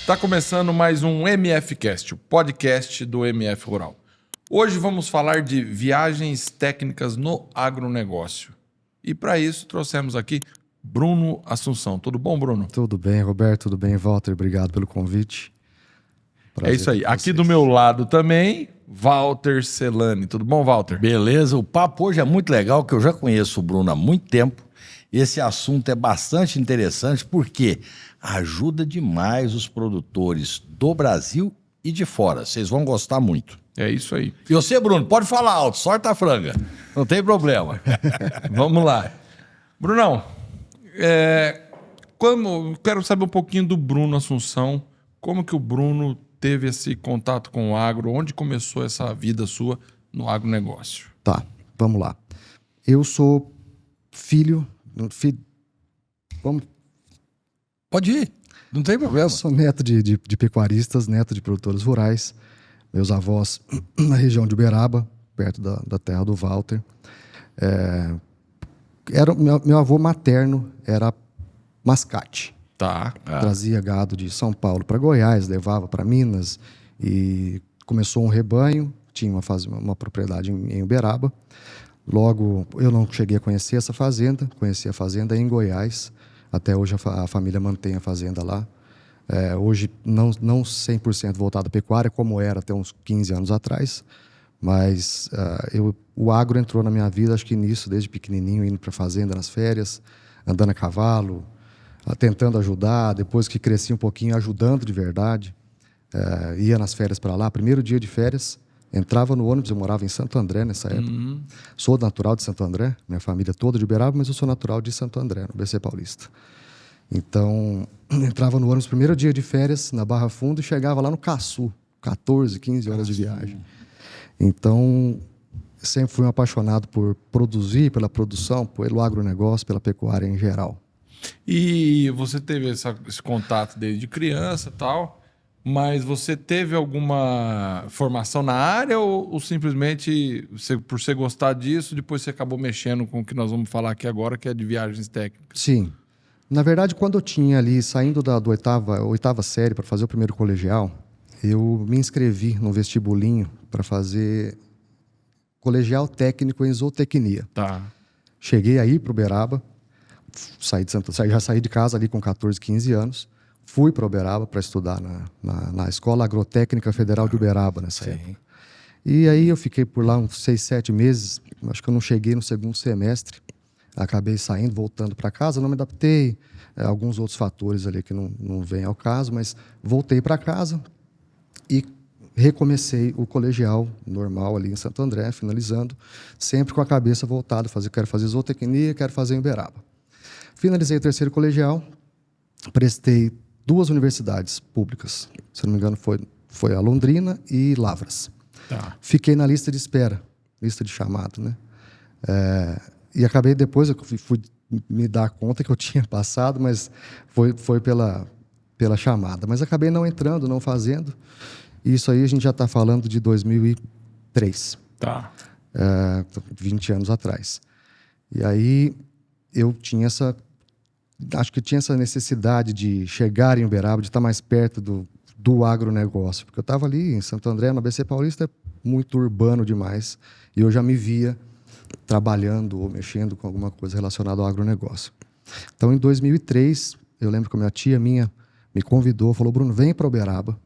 Está começando mais um MFcast, o podcast do MF Rural. Hoje vamos falar de viagens técnicas no agronegócio. E para isso trouxemos aqui Bruno Assunção. Tudo bom, Bruno? Tudo bem, Roberto. Tudo bem, Walter. Obrigado pelo convite. Prazer, é isso aí. Aqui do meu lado também, Walter Celani. Tudo bom, Walter? Beleza. O papo hoje é muito legal, que eu já conheço o Bruno há muito tempo. Esse assunto é bastante interessante porque ajuda demais os produtores do Brasil e de fora. Vocês vão gostar muito. É isso aí. E você, Bruno, pode falar alto, sorta a franga. Não tem problema. Vamos lá. Brunão, quero saber um pouquinho do Bruno Assunção. Como que o Bruno teve esse contato com o agro? Onde começou essa vida sua no agronegócio? Tá, vamos lá. Eu sou filho... Vamos... Pode ir, não tem problema. Sou neto de pecuaristas, neto de produtores rurais. Meus avós na região de Uberaba, perto da terra do Walter. Meu avô materno era mascate. Tá. Trazia gado de São Paulo para Goiás, levava para Minas e começou um rebanho. Tinha uma propriedade em Uberaba. Logo, eu não cheguei a conhecer essa fazenda. Conheci a fazenda em Goiás. Até hoje a família mantém a fazenda lá. Hoje não 100% voltado à pecuária, como era até uns 15 anos atrás. Mas o agro entrou na minha vida, acho que nisso, desde pequenininho, indo para a fazenda nas férias, andando a cavalo, tentando ajudar. Depois que cresci um pouquinho, ajudando de verdade. Ia nas férias para lá. Primeiro dia de férias, entrava no ônibus. Eu morava em Santo André nessa época. Sou natural de Santo André, minha família toda de Uberaba, mas eu sou natural de Santo André, no BC Paulista. Então, entrava no ônibus, primeiro dia de férias, na Barra Funda, e chegava lá no Caçu, 14, 15 horas de viagem. Então, sempre fui um apaixonado por produzir, pela produção, pelo agronegócio, pela pecuária em geral. E você teve esse contato desde criança e tal, mas você teve alguma formação na área ou simplesmente, por você gostar disso, depois você acabou mexendo com o que nós vamos falar aqui agora, que é de viagens técnicas? Sim. Na verdade, quando eu tinha ali, saindo da oitava série para fazer o primeiro colegial, eu me inscrevi num vestibulinho para fazer colegial técnico em zootecnia. Tá. Cheguei aí para Uberaba, já saí de casa ali com 14, 15 anos, fui para Uberaba para estudar na Escola Agrotécnica Federal de Uberaba nessa época. E aí eu fiquei por lá uns 6, 7 meses, acho que eu não cheguei no segundo semestre. Acabei saindo, voltando para casa, não me adaptei, alguns outros fatores ali que não vêm ao caso, mas voltei para casa e recomecei o colegial normal ali em Santo André, finalizando, sempre com a cabeça voltada, quero fazer zootecnia, quero fazer em Uberaba. Finalizei o terceiro colegial, prestei 2 universidades públicas, se não me engano foi a Londrina e Lavras. Tá. Fiquei na lista de espera, lista de chamado, né? E acabei depois, eu fui me dar conta que eu tinha passado, mas foi pela chamada. Mas acabei não entrando, não fazendo. E isso aí a gente já está falando de 2003. Tá. 20 anos atrás. E aí eu tinha acho que tinha essa necessidade de chegar em Uberaba, de estar mais perto do agronegócio. Porque eu estava ali em Santo André, na BC Paulista, é muito urbano demais. E eu já me via trabalhando ou mexendo com alguma coisa relacionada ao agronegócio. Então, em 2003, eu lembro que a minha tia me convidou, falou, Bruno, vem para Uberaba,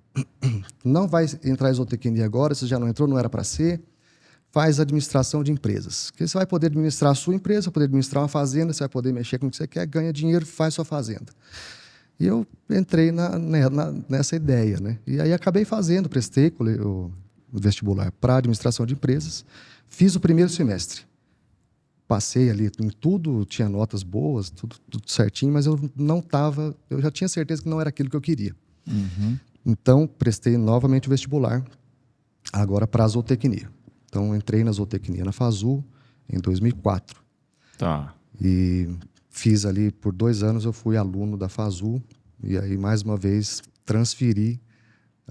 não vai entrar em zootecnia agora, você já não entrou, não era para ser, faz administração de empresas. Porque você vai poder administrar a sua empresa, vai poder administrar uma fazenda, você vai poder mexer com o que você quer, ganha dinheiro, faz sua fazenda. E eu entrei nessa ideia, né? E aí acabei fazendo, prestei o vestibular para administração de empresas, fiz o primeiro semestre. Passei ali em tudo, tinha notas boas, tudo certinho, mas eu já tinha certeza que não era aquilo que eu queria. Então, prestei novamente o vestibular, agora para a zootecnia. Então, entrei na zootecnia na FASU em 2004. Tá. E fiz ali, por 2 anos, eu fui aluno da FASU, e aí, mais uma vez, transferi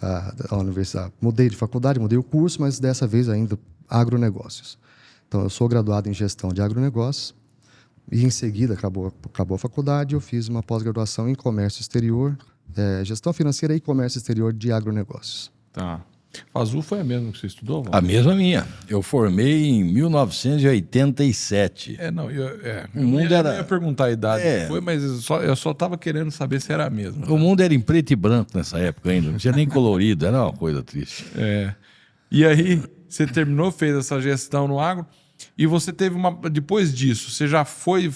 a universidade. Mudei de faculdade, mudei o curso, mas dessa vez ainda agronegócios. Então, eu sou graduado em gestão de agronegócios E em seguida, acabou a faculdade, eu fiz uma pós-graduação em comércio exterior, gestão financeira e comércio exterior de agronegócios. Tá. Fazu foi a mesma que você estudou, Val? A mesma minha. Eu formei em 1987. Não, O mundo eu era- não ia perguntar a idade É. que foi, mas eu só tava querendo saber se era a mesma. O mundo era em preto e branco nessa época ainda, não tinha nem colorido, era uma coisa triste. E aí, você terminou, fez essa gestão no agro, e você teve uma. Depois disso, você já foi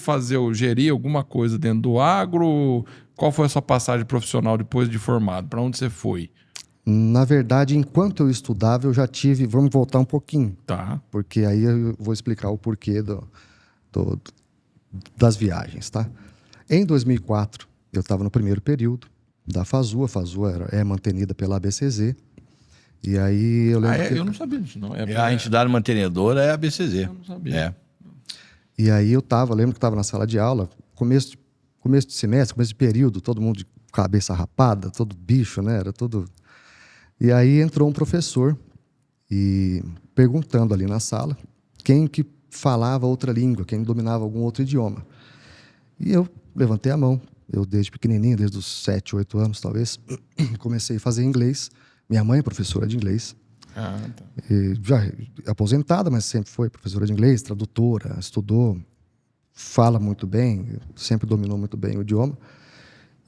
gerir alguma coisa dentro do agro? Qual foi a sua passagem profissional depois de formado? Para onde você foi? Na verdade, enquanto eu estudava, eu já tive... Vamos voltar um pouquinho, Tá. porque aí eu vou explicar o porquê das viagens, tá? Em 2004, eu estava no primeiro período da Fazu. A Fazu é mantenida pela ABCZ. E aí eu lembro que... Eu não sabia disso, não. A entidade mantenedora é a BCZ. Eu não sabia. É. E aí lembro que estava na sala de aula, começo de semestre, começo de período, todo mundo de cabeça rapada, todo bicho, né? Era todo... E aí entrou um professor e perguntando ali na sala quem que falava outra língua, quem dominava algum outro idioma. E eu levantei a mão. Eu desde pequenininho, desde os 7, 8 anos talvez, comecei a fazer inglês. Minha mãe é professora de inglês. Tá. E já aposentada, mas sempre foi professora de inglês, tradutora, estudou, fala muito bem, sempre dominou muito bem o idioma.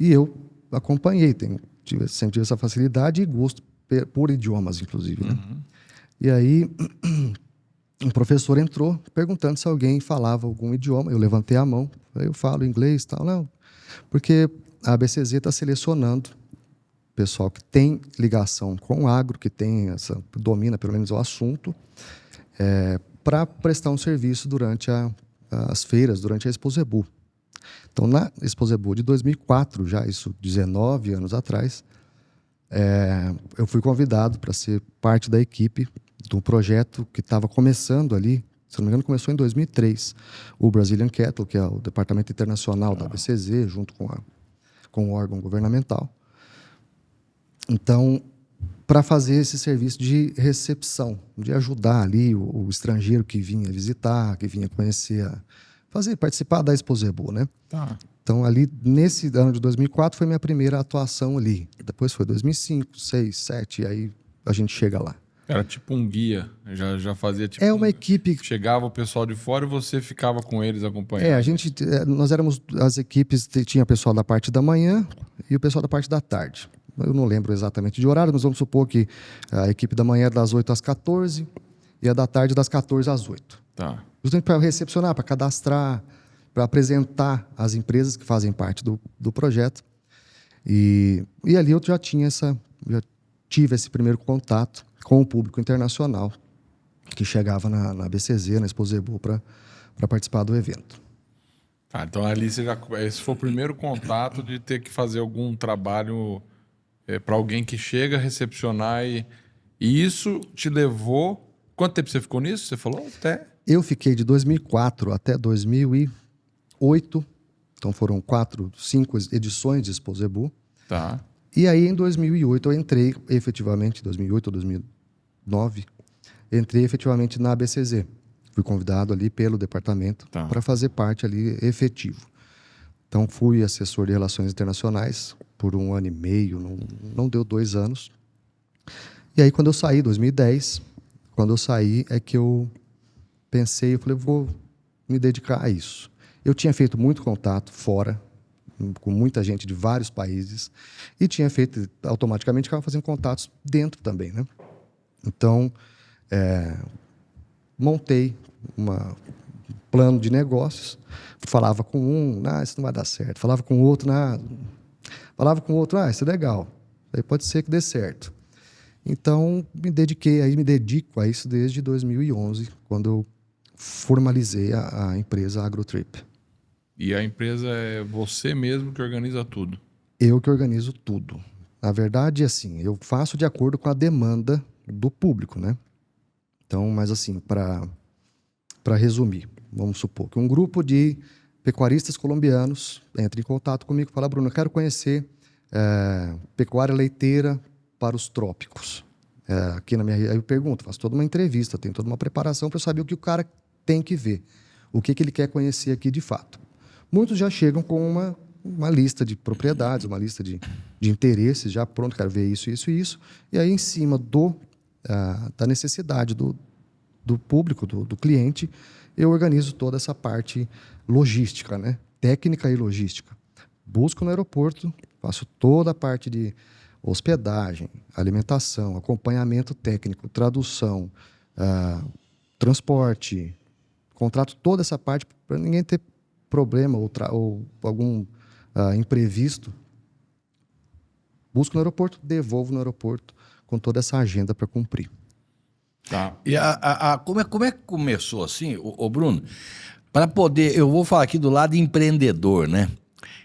E eu acompanhei, sempre tive essa facilidade e gosto por idiomas, inclusive. Né? E aí, um professor entrou perguntando se alguém falava algum idioma. Eu levantei a mão, eu falo inglês e tal. Não, porque a ABCZ está selecionando pessoal que tem ligação com o agro, que domina pelo menos o assunto, para prestar um serviço durante as feiras, durante a Exposebu. Então, na Exposebu de 2004, já isso 19 anos atrás, eu fui convidado para ser parte da equipe de um projeto que estava começando ali, se não me engano, começou em 2003, o Brazilian Cattle, que é o departamento internacional da ABCZ, junto com o órgão governamental. Então, para fazer esse serviço de recepção, de ajudar ali o estrangeiro que vinha visitar, que vinha conhecer, participar da Exposebu, né? Tá. Então, ali, nesse ano de 2004, foi minha primeira atuação ali. Depois foi 2005, 2006, 2007, e aí a gente chega lá. Era tipo um guia. Já fazia tipo. É uma equipe... Chegava o pessoal de fora e você ficava com eles acompanhando. Nós éramos as equipes, tinha o pessoal da parte da manhã e o pessoal da parte da tarde. Eu não lembro exatamente de horário, mas vamos supor que a equipe da manhã é das 8 às 14 e a da tarde das 14 às 8. Tá. Justamente para recepcionar, para cadastrar, para apresentar as empresas que fazem parte do projeto. E ali eu já tive esse primeiro contato com o público internacional que chegava na BCZ, na Exposebu, para participar do evento. Tá, então ali esse foi o primeiro contato de ter que fazer algum trabalho para alguém que chega a recepcionar e isso te levou... Quanto tempo você ficou nisso? Você falou? Até... Eu fiquei de 2004 até 2008, então foram 5 edições de Exposebu. Tá. E aí, em 2008, eu entrei efetivamente, 2008 ou 2009, entrei efetivamente na ABCZ. Fui convidado ali pelo departamento para fazer parte ali efetivo. Então, fui assessor de Relações Internacionais por 1 ano e meio, não deu 2 anos. E aí, quando eu saí, 2010, é que eu pensei, eu falei, eu vou me dedicar a isso. Eu tinha feito muito contato fora, com muita gente de vários países, e tinha feito, automaticamente, ficava fazendo contatos dentro também, né? Então, montei um plano de negócios, falava com um, isso não vai dar certo, falava com o outro, isso é legal, aí pode ser que dê certo. Então, me dedico a isso desde 2011, quando eu formalizei a empresa AgroTrip. E a empresa é você mesmo que organiza tudo? Eu que organizo tudo. Na verdade, assim, eu faço de acordo com a demanda do público, né? Então, mas assim, para resumir, vamos supor que um grupo de pecuaristas colombianos entra em contato comigo e fala, Bruno, eu quero conhecer pecuária leiteira para os trópicos. Aí eu pergunto, faço toda uma entrevista, tenho toda uma preparação para saber o que o cara tem que ver. o que ele quer conhecer aqui de fato. Muitos já chegam com uma lista de propriedades, uma lista de interesses, já pronto, quero ver isso, isso e isso. E aí, em cima da necessidade do público, do cliente, eu organizo toda essa parte logística, né? Técnica e logística. Busco no aeroporto, faço toda a parte de hospedagem, alimentação, acompanhamento técnico, tradução, transporte, contrato toda essa parte para ninguém ter problema ou algum imprevisto. Busco no aeroporto, devolvo no aeroporto com toda essa agenda para cumprir. Tá. E como é que começou assim, ô Bruno? Para poder, eu vou falar aqui do lado empreendedor, né?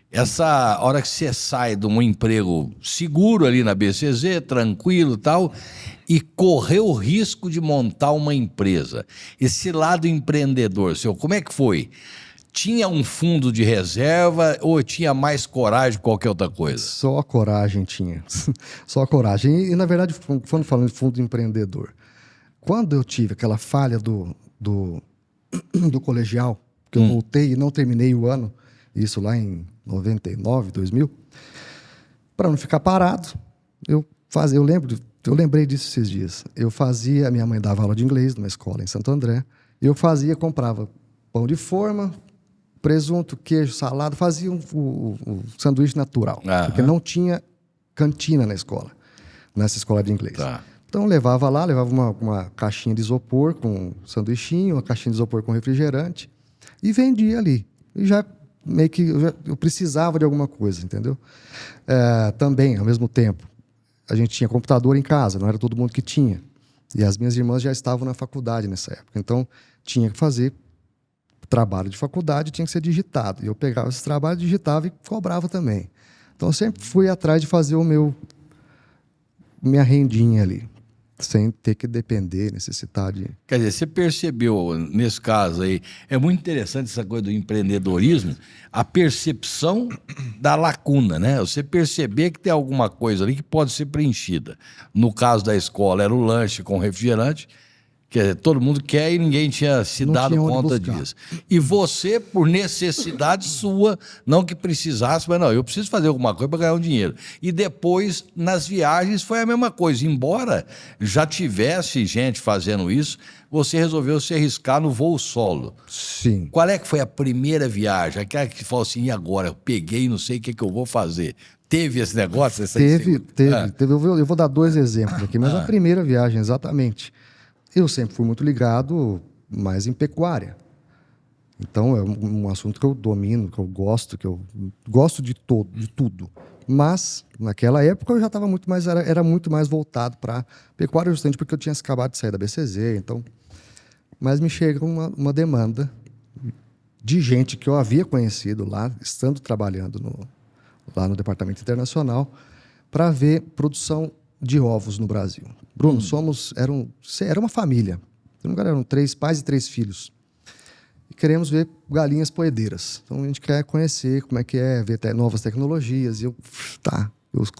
Essa hora que você sai de um emprego seguro ali na BCZ, tranquilo e tal, e correr o risco de montar uma empresa. Esse lado empreendedor, seu, como é que foi? Tinha um fundo de reserva ou tinha mais coragem que qualquer outra coisa? Só a coragem tinha. Só a coragem. E, na verdade, quando falando de fundo empreendedor, quando eu tive aquela falha do colegial, que eu voltei e não terminei o ano, isso lá em 99, 2000, para não ficar parado, eu lembrei disso esses dias. A minha mãe dava aula de inglês numa escola em Santo André, comprava pão de forma, presunto, queijo, salada, fazia o sanduíche natural, porque não tinha cantina nessa escola de inglês. Tá. Então levava uma caixinha de isopor com sanduichinho, uma caixinha de isopor com refrigerante e vendia ali. E já meio que eu precisava de alguma coisa, entendeu? Também, ao mesmo tempo, a gente tinha computador em casa, não era todo mundo que tinha. E as minhas irmãs já estavam na faculdade nessa época. Então, tinha que fazer trabalho de faculdade, tinha que ser digitado. E eu pegava esse trabalho, digitava e cobrava também. Então, eu sempre fui atrás de fazer minha rendinha ali, sem ter que depender, necessitar de... Quer dizer, você percebeu, nesse caso aí, é muito interessante essa coisa do empreendedorismo, a percepção da lacuna, né? Você perceber que tem alguma coisa ali que pode ser preenchida. No caso da escola, era o lanche com refrigerante, que todo mundo quer e ninguém tinha se dado conta disso. E você, por necessidade sua, não que precisasse, mas não, eu preciso fazer alguma coisa para ganhar um dinheiro. E depois, nas viagens, foi a mesma coisa. Embora já tivesse gente fazendo isso, você resolveu se arriscar no voo solo. Sim. Qual é que foi a primeira viagem? Aquela que falou assim, e agora? Eu peguei, não sei o que eu vou fazer. Teve esse negócio? Teve. Eu vou dar 2 exemplos aqui, mas a primeira viagem, exatamente. Eu sempre fui muito ligado mais em pecuária. Então, é um assunto que eu domino, que eu gosto de tudo. Mas, naquela época, eu já estava era muito mais voltado para pecuária, justamente porque eu tinha acabado de sair da BCZ. Então, mas me chega uma demanda de gente que eu havia conhecido lá, estando trabalhando lá no Departamento Internacional, para ver produção de ovos no Brasil. Bruno, era uma família. Eram 3 pais e 3 filhos. E queremos ver galinhas poedeiras. Então, a gente quer conhecer como é que é, ver novas tecnologias. E eu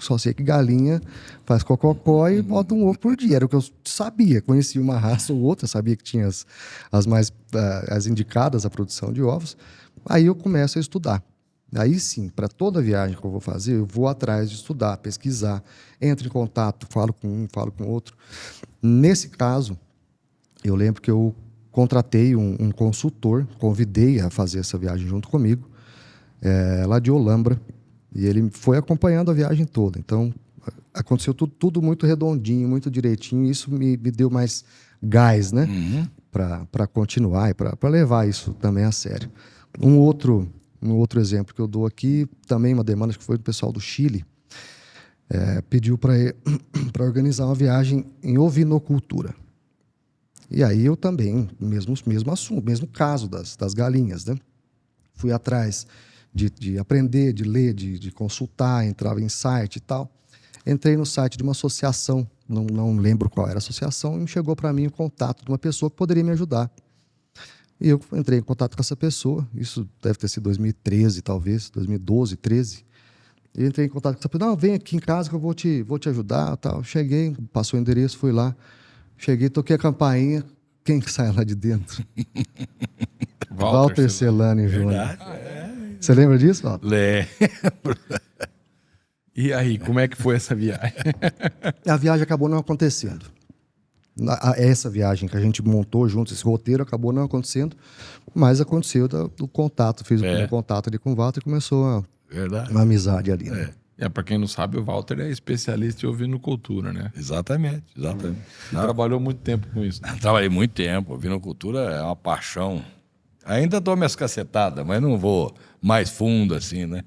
só sei que galinha faz cococó e bota um ovo por dia. Era o que eu sabia. Conhecia uma raça ou outra, sabia que tinha as indicadas à produção de ovos. Aí eu começo a estudar. Aí sim, para toda viagem que eu vou fazer, eu vou atrás de estudar, pesquisar, entro em contato, falo com um, falo com outro. Nesse caso, eu lembro que eu contratei um consultor, convidei a fazer essa viagem junto comigo, lá de Olambra, e ele foi acompanhando a viagem toda. Então, aconteceu tudo muito redondinho, muito direitinho, e isso me deu mais gás, né? Para continuar e para levar isso também a sério. Um outro exemplo que eu dou aqui, também uma demanda que foi do pessoal do Chile, pediu para organizar uma viagem em ovinocultura. E aí eu também, mesmo assunto, mesmo caso das galinhas, né? Fui atrás de aprender, de ler, de consultar, entrava em site e tal. Entrei no site de uma associação, não lembro qual era a associação, e chegou para mim o contato de uma pessoa que poderia me ajudar. E eu entrei em contato com essa pessoa, isso deve ter sido 2013, talvez, 2012, 13. Eu entrei em contato com essa pessoa, não, vem aqui em casa que eu vou te ajudar, tal. Cheguei, passou o endereço, fui lá. Cheguei, toquei a campainha, quem que sai lá de dentro? Walter Celani Júnior. Verdade. Você lembra disso, Walter? Lembro. E aí, como é que foi essa viagem? A viagem acabou não acontecendo. Essa viagem que a gente montou juntos, esse roteiro acabou não acontecendo, mas aconteceu do contato. Fiz o primeiro contato ali com o Walter e começou Verdade. uma amizade ali. Né? Pra quem não sabe, o Walter é especialista em ovinocultura, né? Exatamente. Trabalhou muito tempo com isso. Trabalhei muito tempo. Ovinocultura é uma paixão. Ainda dou minhas cacetadas, mas não vou mais fundo assim, né?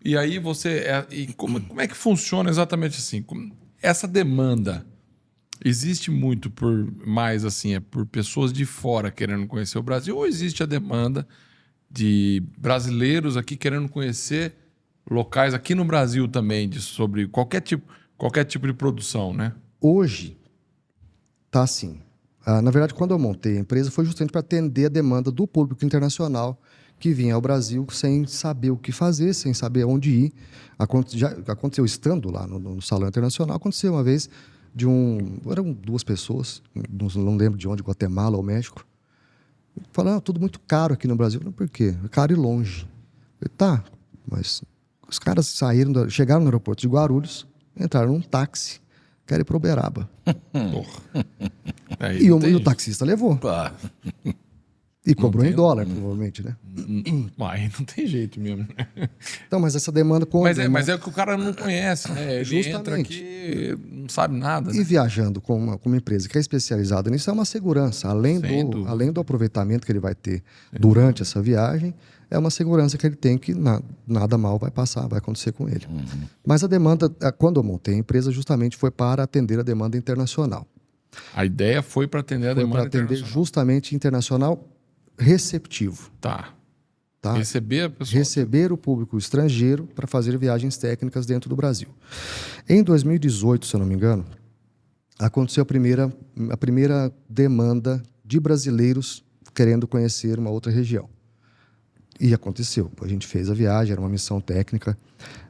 E aí como é que funciona exatamente assim? Essa demanda existe muito por pessoas de fora querendo conhecer o Brasil, ou existe a demanda de brasileiros aqui querendo conhecer locais aqui no Brasil também, sobre qualquer tipo de produção, né? Hoje tá assim. Na verdade, quando eu montei a empresa, foi justamente para atender a demanda do público internacional que vinha ao Brasil sem saber o que fazer, sem saber onde ir. Já aconteceu estando lá no Salão Internacional, aconteceu uma vez eram 2 pessoas, não lembro de onde, Guatemala ou México, falando, tudo muito caro aqui no Brasil. Falei, por quê? É caro e longe. Falei, tá, mas os caras chegaram no aeroporto de Guarulhos, entraram num táxi, querem ir para Uberaba. E o taxista levou. Pá. E cobrou em dólar, provavelmente, né? Aí não tem jeito mesmo. Então, mas essa demanda... Mas é que o cara não conhece, né? Ele Justamente. entra aqui, não sabe nada. E Né? viajando com uma empresa que é especializada nisso, é uma segurança. Além do aproveitamento que ele vai ter durante essa viagem, é uma segurança que ele tem que nada mal vai acontecer com ele. Mas a demanda, quando eu montei a empresa, justamente foi para atender a demanda internacional. A ideia foi para atender a demanda internacional. Foi para atender internacional. justamente internacional receptivo. Tá. Tá? Receber a pessoa. Receber o público estrangeiro para fazer viagens técnicas dentro do Brasil. Em 2018, se eu não me engano, aconteceu a primeira demanda de brasileiros querendo conhecer uma outra região. E aconteceu. A gente fez a viagem, era uma missão técnica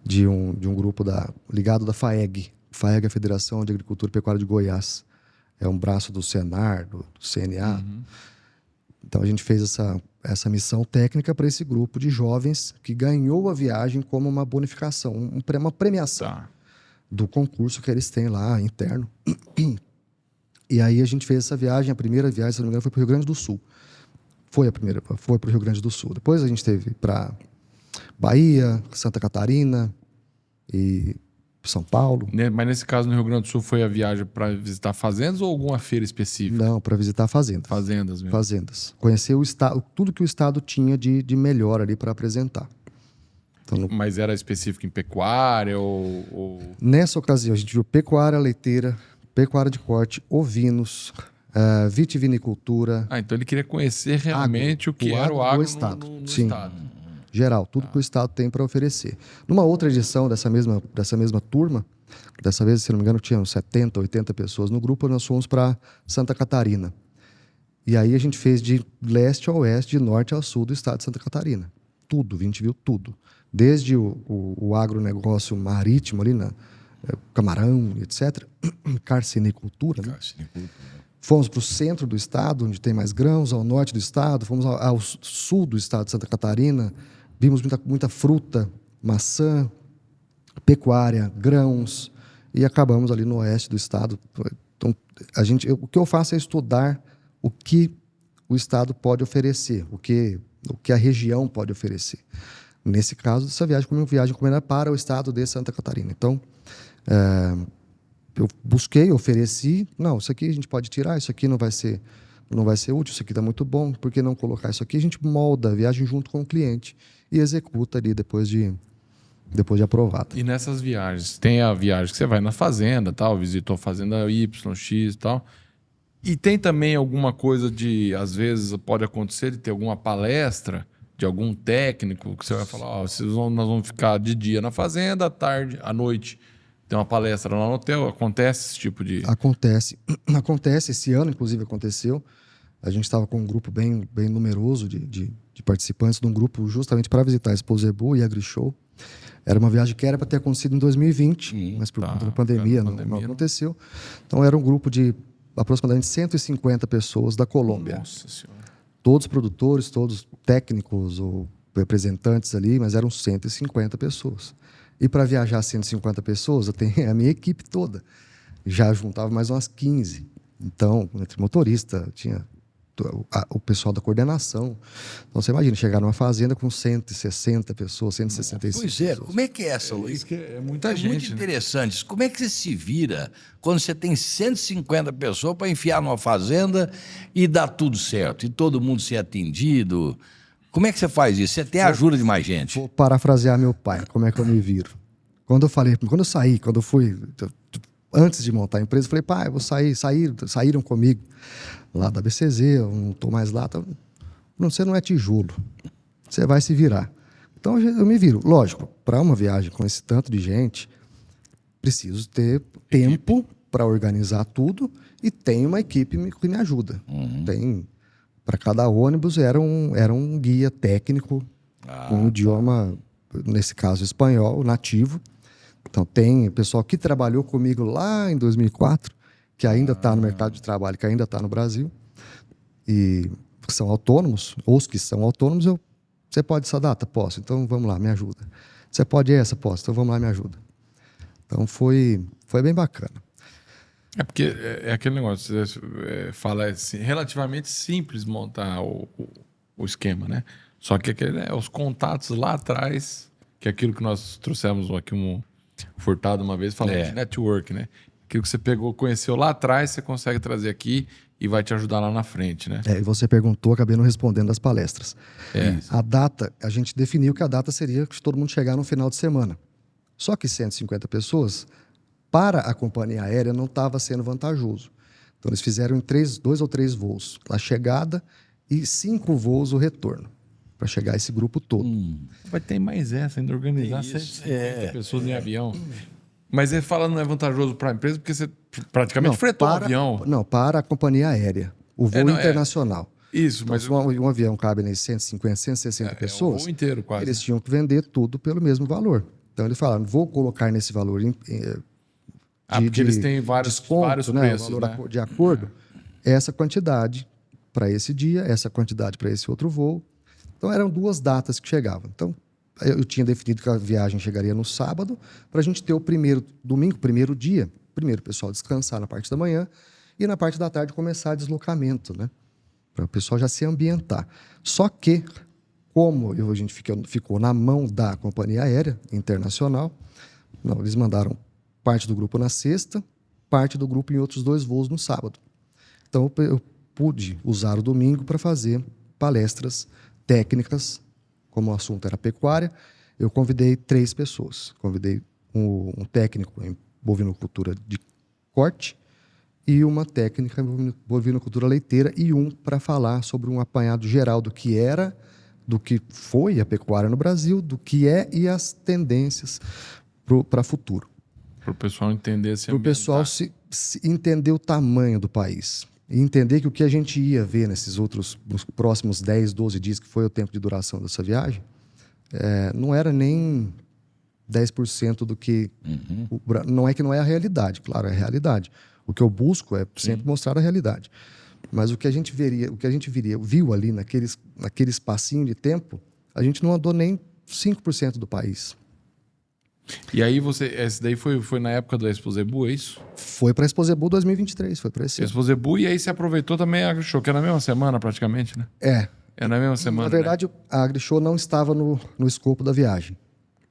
de um grupo ligado da FAEG. FAEG é a Federação de Agricultura e Pecuária de Goiás. É um braço do Senar, do CNA. Então a gente fez essa missão técnica para esse grupo de jovens que ganhou a viagem como uma bonificação, uma premiação do concurso que eles têm lá interno. E aí a gente fez essa viagem, a primeira viagem, se não me engano, foi para o Rio Grande do Sul. Foi para o Rio Grande do Sul. Depois a gente teve para Bahia, Santa Catarina e São Paulo. Mas nesse caso, no Rio Grande do Sul, foi a viagem para visitar fazendas ou alguma feira específica? Não, para visitar fazendas. Fazendas mesmo. Fazendas. Conhecer tudo que o Estado tinha de melhor ali para apresentar. Então, Mas era específico em pecuária ou... Nessa ocasião, a gente viu pecuária leiteira, pecuária de corte, ovinos, vitivinicultura. Então ele queria conhecer realmente o que era o agro no Estado. Sim. Geral, tudo que o Estado tem para oferecer. Numa outra edição dessa mesma turma, dessa vez, se não me engano, tinham 70, 80 pessoas no grupo, nós fomos para Santa Catarina. E aí a gente fez de leste a oeste, de norte ao sul do estado de Santa Catarina. Tudo, a gente viu tudo. Desde o agronegócio marítimo ali, camarão, etc. Carcinicultura, né? Fomos para o centro do estado, onde tem mais grãos, ao norte do estado, fomos ao sul do estado de Santa Catarina, vimos muita fruta, maçã, pecuária, grãos, e acabamos ali no oeste do estado. Então, o que eu faço é estudar o que o estado pode oferecer, o que a região pode oferecer. Nesse caso, essa viagem foi uma viagem para o estado de Santa Catarina. Então, eu busquei, ofereci, não, isso aqui a gente pode tirar, isso aqui não vai ser útil, isso aqui está muito bom, por que não colocar isso aqui? A gente molda a viagem junto com o cliente e executa ali depois de aprovada. E nessas viagens, tem a viagem que você vai na fazenda, tal, visitou a fazenda Y, X e tal, e tem também alguma coisa às vezes pode acontecer de ter alguma palestra de algum técnico que você vai falar, nós vamos ficar de dia na fazenda, à tarde, à noite tem uma palestra lá no hotel. Acontece esse tipo de... Acontece, esse ano inclusive aconteceu. A gente estava com um grupo bem numeroso de participantes de um grupo justamente para visitar a Expo Zebu e a AgriShow. Era uma viagem que era para ter acontecido em 2020, mas por conta da pandemia não aconteceu. Então era um grupo de aproximadamente 150 pessoas da Colômbia. Nossa Senhora. Todos produtores, todos técnicos ou representantes ali, mas eram 150 pessoas. E para viajar 150 pessoas, eu tenho a minha equipe toda. Já juntava mais umas 15. Então, entre motorista, tinha o pessoal da coordenação. Então, você imagina, chegar numa fazenda com 160 pessoas, 165 Pois é, pessoas. como é que é essa, Luiz? Isso que é muita Então, é muito gente, né? interessante. Como é que você se vira quando você tem 150 pessoas para enfiar numa fazenda e dar tudo certo? E todo mundo ser atendido? Como é que você faz isso? Você tem a ajuda de mais gente? Vou parafrasear meu pai, como é que eu me viro. Quando eu fui, antes de montar a empresa, eu falei, pai, eu vou sair, saíram comigo lá da BCZ, eu não estou mais lá. Você não é tijolo, você vai se virar. Então eu me viro. Lógico, para uma viagem com esse tanto de gente, preciso ter tempo para organizar tudo e tem uma equipe que me ajuda. Tem, para cada ônibus era um guia técnico com um idioma, nesse caso espanhol, nativo. Então tem pessoal que trabalhou comigo lá em 2004, que ainda está no mercado de trabalho, que ainda está no Brasil, e que são autônomos, ou os que são autônomos, você pode essa data? Posso, então vamos lá, me ajuda. Você pode essa? Posso, então vamos lá, me ajuda. Então foi bem bacana. É porque é aquele negócio, você fala assim, relativamente simples montar o esquema, né? Só que os contatos lá atrás, que é aquilo que nós trouxemos aqui Furtado uma vez, falando de network, né? Aquilo que você pegou, conheceu lá atrás, você consegue trazer aqui e vai te ajudar lá na frente, né? E você perguntou, acabei não respondendo das palestras. Isso. A data, a gente definiu que a data seria que todo mundo chegar no final de semana. Só que 150 pessoas, para a companhia aérea, não estava sendo vantajoso. Então, eles fizeram em 2 ou 3 voos a chegada e 5 voos o retorno, para chegar esse grupo todo. Vai ter mais essa, ainda organizar 150 pessoas em avião. Mas ele fala não é vantajoso para a empresa porque você praticamente fretou o avião. Não, para a companhia aérea. O voo internacional. Isso, então, mas... se um avião cabe em 150, 160 pessoas, o voo inteiro quase. Eles tinham que vender tudo pelo mesmo valor. Então, eles falaram, vou colocar nesse valor porque eles têm vários preços, o valor de acordo, essa quantidade para esse dia, essa quantidade para esse outro voo. Então, eram 2 datas que chegavam. Então, eu tinha definido que a viagem chegaria no sábado, para a gente ter o domingo, primeiro dia, primeiro o pessoal descansar na parte da manhã e na parte da tarde começar deslocamento, né? Para o pessoal já se ambientar. Só que, como a gente ficou na mão da companhia aérea internacional, eles mandaram parte do grupo na sexta, parte do grupo em outros 2 voos no sábado. Então, eu pude usar o domingo para fazer palestras técnicas, como o assunto era pecuária. Eu convidei 3 pessoas. Convidei um técnico em bovinocultura de corte e uma técnica em bovinocultura leiteira e para falar sobre um apanhado geral do que era, do que foi a pecuária no Brasil, do que é e as tendências para futuro. Para o pessoal entender Para o pessoal se entender o tamanho do país. E entender que o que a gente ia ver nos próximos 10, 12 dias, que foi o tempo de duração dessa viagem, não era nem 10% do que... Não é que não é a realidade, claro, é a realidade. O que eu busco é sempre mostrar a realidade. Mas o que a gente viu ali naquele espacinho de tempo, a gente não andou nem 5% do país. E aí esse daí foi na época do Expo Zebu, é isso? Foi para a Expo Zebu 2023, foi para esse ano. Expo Zebu, e aí você aproveitou também a AgriShow, que é na mesma semana praticamente, né? É na mesma semana, na verdade, né? A AgriShow não estava no escopo da viagem.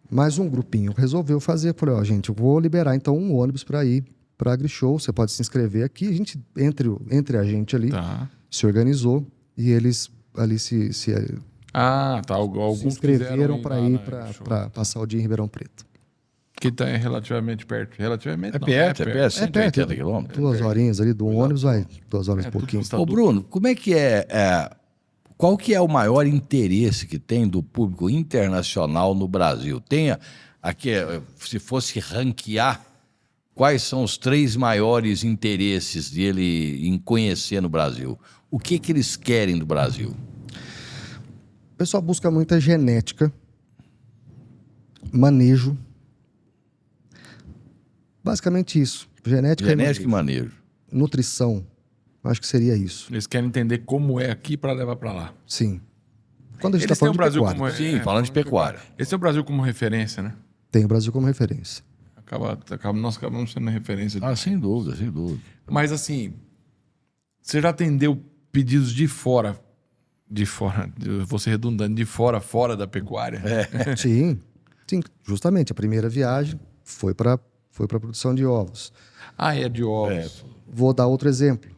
Mas um grupinho resolveu fazer. Falei, gente, eu vou liberar então um ônibus para ir para a AgriShow, você pode se inscrever aqui. A gente, entre a gente ali, se organizou e eles ali se alguns inscreveram para ir para passar o dia em Ribeirão Preto. Que está relativamente perto. Relativamente não. É perto, 180 quilômetros. 2 horinhas ali do ônibus, 2 horas e pouquinho. Ô, Bruno, como é que qual que é o maior interesse que tem do público internacional no Brasil? Aqui, se fosse ranquear, quais são os 3 maiores interesses dele em conhecer no Brasil? O que eles querem do Brasil? O pessoal busca muita genética, manejo. Basicamente isso. Genética e manejo. Nutrição. Acho que seria isso. Eles querem entender como é aqui para levar para lá. Sim. Quando a gente Eles está têm o falando de Brasil pecuária, como... Sim, falando de pecuária. Eles têm o Brasil como referência, né? tem o Brasil como referência. Nós acabamos sendo referência. Ah, sem dúvida, sem dúvida. Mas assim, você já atendeu pedidos de fora, vou ser redundante, de fora da pecuária? Sim, justamente. A primeira viagem foi para a produção de ovos. Ah, é de ovos. Vou dar outro exemplo.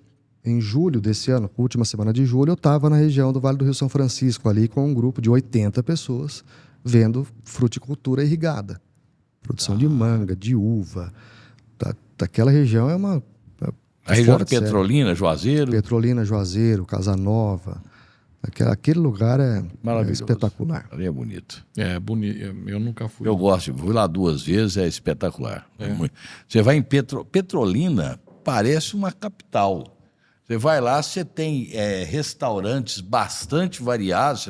Em julho desse ano, última semana de julho, eu estava na região do Vale do Rio São Francisco, ali com um grupo de 80 pessoas, vendo fruticultura irrigada. Produção de manga, de uva. Daquela região é uma... A região de fora de série. Petrolina, Juazeiro. Petrolina, Juazeiro, Casanova. Aquele lugar é Maravilhoso. espetacular. Ali é bonito. É bonito. Eu nunca fui. Eu gosto, fui lá 2 vezes, é espetacular. Você vai em Petrolina, parece uma capital. Você vai lá, você tem restaurantes bastante variados,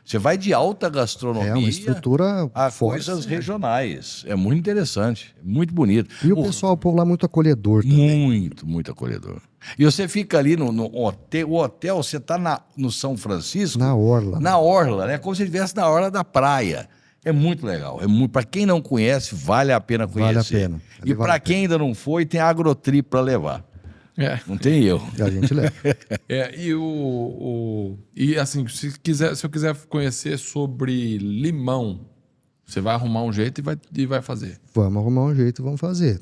você vai de alta gastronomia É uma estrutura a forte. coisas regionais. É muito interessante, muito bonito. E o pessoal, o povo lá muito acolhedor também. Muito, muito acolhedor. E você fica ali no hotel, o hotel, você está no São Francisco. Na orla. Na orla, né? Como se estivesse na orla da praia. É muito legal. Para quem não conhece, vale a pena conhecer. Vale a pena. E para quem ainda não foi, tem agrotrip para levar. Não tem erro. E a gente leva. E assim, se eu quiser conhecer sobre limão, você vai arrumar um jeito e vai fazer. Vamos arrumar um jeito e vamos fazer.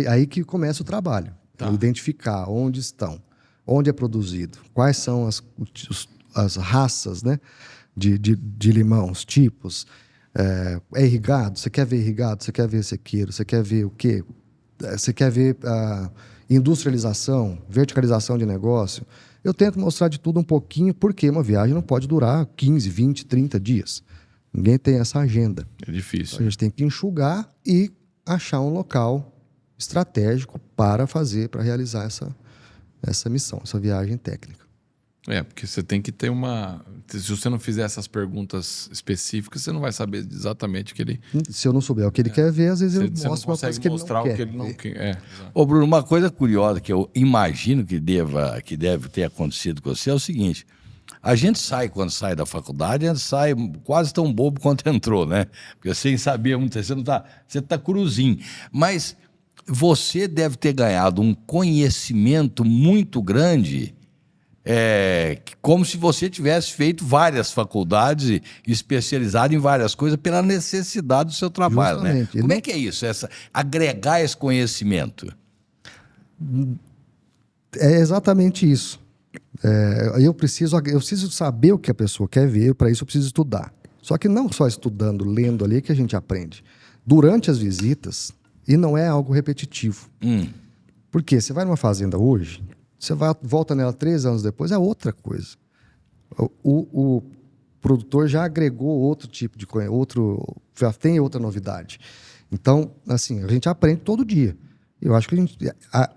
Aí que começa o trabalho. Tá. Identificar onde estão, onde é produzido, quais são as raças, né, de limão, os tipos. É irrigado? Você quer ver irrigado? Você quer ver sequeiro? Você quer ver o quê? Você quer ver industrialização, verticalização de negócio? Eu tento mostrar de tudo um pouquinho, porque uma viagem não pode durar 15, 20, 30 dias. Ninguém tem essa agenda. É difícil. Então, a gente tem que enxugar e achar um local estratégico para realizar essa missão, essa viagem técnica. Porque você tem que ter uma... Se você não fizer essas perguntas específicas, você não vai saber exatamente o que ele... Se eu não souber o que ele quer ver, às vezes eu Você não mostro uma consegue coisa que mostrar o que ele ele não não quer. quer. Ô, Bruno, uma coisa curiosa que eu imagino que deve ter acontecido com você é o seguinte: a gente sai, quando sai da faculdade, a gente sai quase tão bobo quanto entrou, né? Porque sem saber muito, você tá cruzinho. Mas você deve ter ganhado um conhecimento muito grande, como se você tivesse feito várias faculdades e especializado em várias coisas pela necessidade do seu trabalho, Justamente. né? Como é que é isso? Agregar esse conhecimento? É exatamente isso. Eu preciso saber o que a pessoa quer ver, para isso eu preciso estudar. Só que não só estudando, lendo ali que a gente aprende. Durante as visitas, e não é algo repetitivo. Porque você vai numa fazenda hoje, você volta nela 3 anos depois, é outra coisa. O produtor já agregou outro tipo de coisa, já tem outra novidade. Então, assim, a gente aprende todo dia. Eu acho que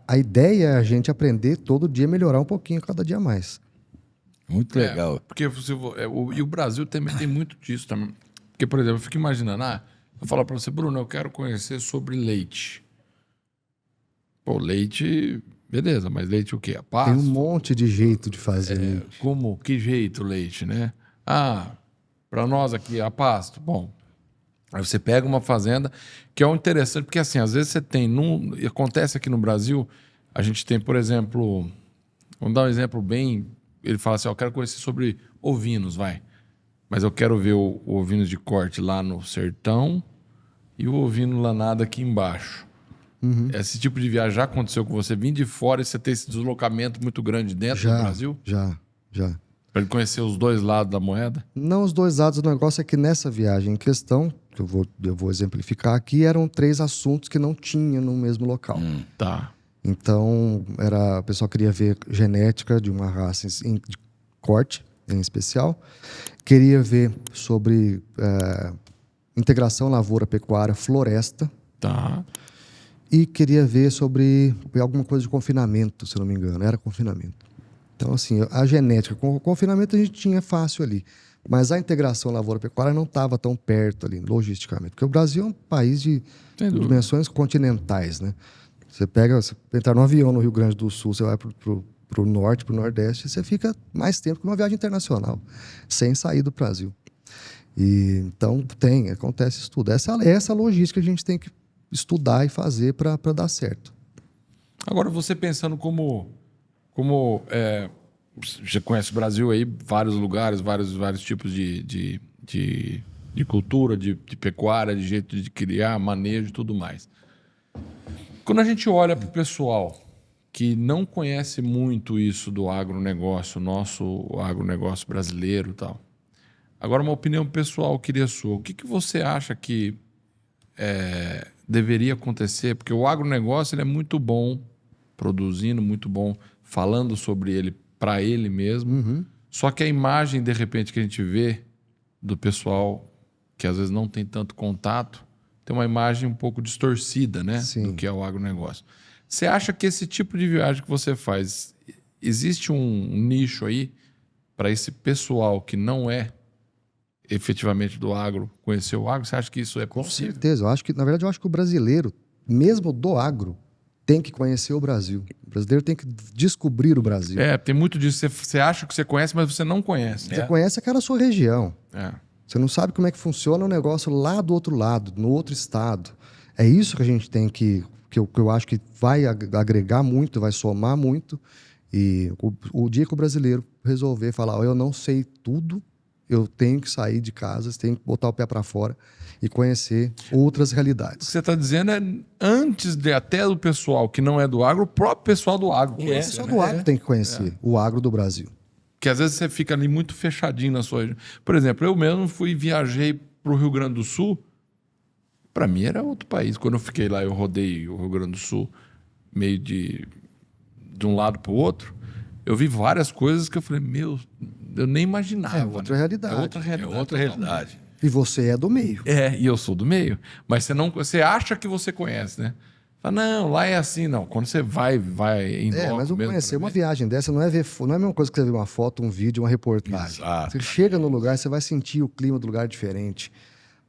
a ideia é a gente aprender todo dia, melhorar um pouquinho cada dia mais. Muito legal. Porque e o Brasil também tem muito disso também. Porque, por exemplo, eu fico imaginando, eu falo para você, Bruno, eu quero conhecer sobre leite. Pô, leite, beleza, mas leite o quê? A pasto? Tem um monte de jeito de fazer leite. Como? Que jeito leite, né? Para nós aqui, a pasto. Bom, aí você pega uma fazenda, que é um interessante, porque assim, às vezes você tem, acontece aqui no Brasil, a gente tem, por exemplo, vamos dar um exemplo bem, ele fala assim, eu quero conhecer sobre ovinos, mas eu quero ver o ovino de corte lá no sertão e o ovino lanado aqui embaixo. Esse tipo de viagem já aconteceu com você? Vir de fora e você ter esse deslocamento muito grande dentro do Brasil? Já. Para ele conhecer os dois lados da moeda? Não os dois lados do negócio, é que nessa viagem em questão, que eu vou exemplificar aqui, eram 3 assuntos que não tinha no mesmo local. Tá. Então, o pessoal queria ver genética de uma raça de corte, em especial. Queria ver sobre integração lavoura-pecuária-floresta. Tá. E queria ver sobre alguma coisa de confinamento, se não me engano. Era confinamento. Então, assim, a genética com o confinamento a gente tinha fácil ali. Mas a integração lavoura-pecuária não estava tão perto ali, logisticamente. Porque o Brasil é um país de dimensões continentais, né? Você entra no avião no Rio Grande do Sul, você vai para o o norte, para o nordeste, você fica mais tempo que uma viagem internacional, sem sair do Brasil. E, então, acontece isso tudo. Essa logística que a gente tem que estudar e fazer para dar certo. Agora, você pensando como você conhece o Brasil aí, vários lugares, vários tipos de cultura, de pecuária, de jeito de criar, manejo e tudo mais. Quando a gente olha para o pessoal que não conhece muito isso do agronegócio, nosso agronegócio brasileiro e tal. Agora, uma opinião pessoal, queria sua. O que você acha que deveria acontecer? Porque o agronegócio ele é muito bom produzindo, muito bom falando sobre ele para ele mesmo. Só que a imagem, de repente, que a gente vê do pessoal que às vezes não tem tanto contato, tem uma imagem um pouco distorcida, né? Sim. Do que é o agronegócio. Você acha que esse tipo de viagem que você faz, existe um nicho aí para esse pessoal que não é efetivamente do agro, conhecer o agro? Você acha que isso é possível? Com certeza. Na verdade, eu acho que o brasileiro, mesmo do agro, tem que conhecer o Brasil. O brasileiro tem que descobrir o Brasil. Tem muito disso. Você acha que você conhece, mas você não conhece. Você conhece aquela sua região. É. Você não sabe como é que funciona o negócio lá do outro lado, no outro estado. É isso que a gente tem que eu acho que vai agregar muito, vai somar muito. E o dia que o brasileiro resolver falar, eu não sei tudo, eu tenho que sair de casa, tenho que botar o pé para fora e conhecer outras O realidades. que você está dizendo é, antes de até do pessoal que não é do agro, o próprio pessoal do agro O conhecer, pessoal né? do agro tem que conhecer o agro do Brasil. Que às vezes você fica ali muito fechadinho na sua região. Por exemplo, eu mesmo viajei para o Rio Grande do Sul. Para mim era outro país. Quando eu fiquei lá, eu rodei o Rio Grande do Sul meio de um lado para o outro. Eu vi várias coisas que eu falei, eu nem imaginava. É outra realidade. É outra realidade. É outra realidade. E você é do meio. E eu sou do meio. Mas você acha que você conhece, né? Fala, não, lá é assim, não. Quando você vai em loco Mas eu mesmo conhecer pra uma ver. viagem dessa não é a mesma coisa que você ver uma foto, um vídeo, uma reportagem. Exato. Você chega no lugar, você vai sentir o clima do lugar diferente.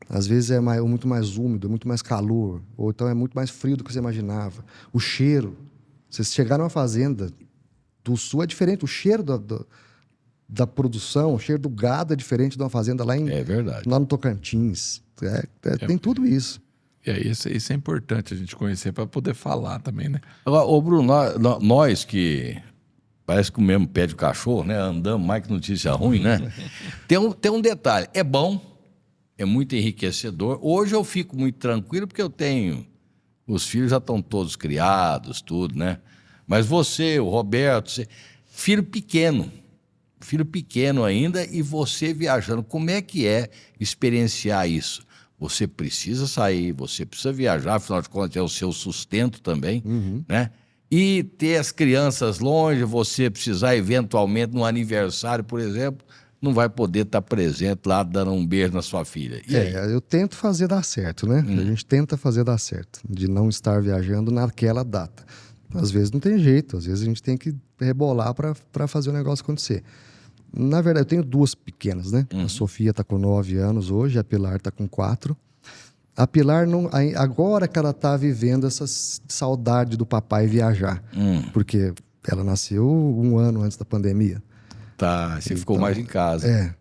Às vezes é muito mais úmido, muito mais calor, ou então é muito mais frio do que você imaginava. O cheiro. Você chegar numa fazenda do sul é diferente. O cheiro da produção, o cheiro do gado é diferente de uma fazenda É verdade. lá no Tocantins. Tem tudo isso. E aí, isso é importante a gente conhecer para poder falar também, né? Agora, ô Bruno, nós que parece que o mesmo pé de cachorro, né? Andamos mais que notícia ruim, né? Tem um detalhe, é bom, é muito enriquecedor. Hoje eu fico muito tranquilo porque os filhos já estão todos criados, tudo, né? Mas você, o Roberto, filho pequeno ainda e você viajando, como é que é experienciar isso? Você precisa sair, você precisa viajar, afinal de contas é o seu sustento também, né? E ter as crianças longe, você precisar eventualmente no aniversário, por exemplo, não vai poder estar presente lá dando um beijo na sua filha. E aí? Eu tento fazer dar certo, né? A gente tenta fazer dar certo, de não estar viajando naquela data. Às vezes não tem jeito, às vezes a gente tem que rebolar para fazer o negócio acontecer. Na verdade, eu tenho duas pequenas, né? A Sofia está com 9 anos hoje, a Pilar está com 4. A Pilar, agora que ela está vivendo essa saudade do papai viajar, porque ela nasceu 1 ano antes da pandemia. Tá, você ficou mais em casa.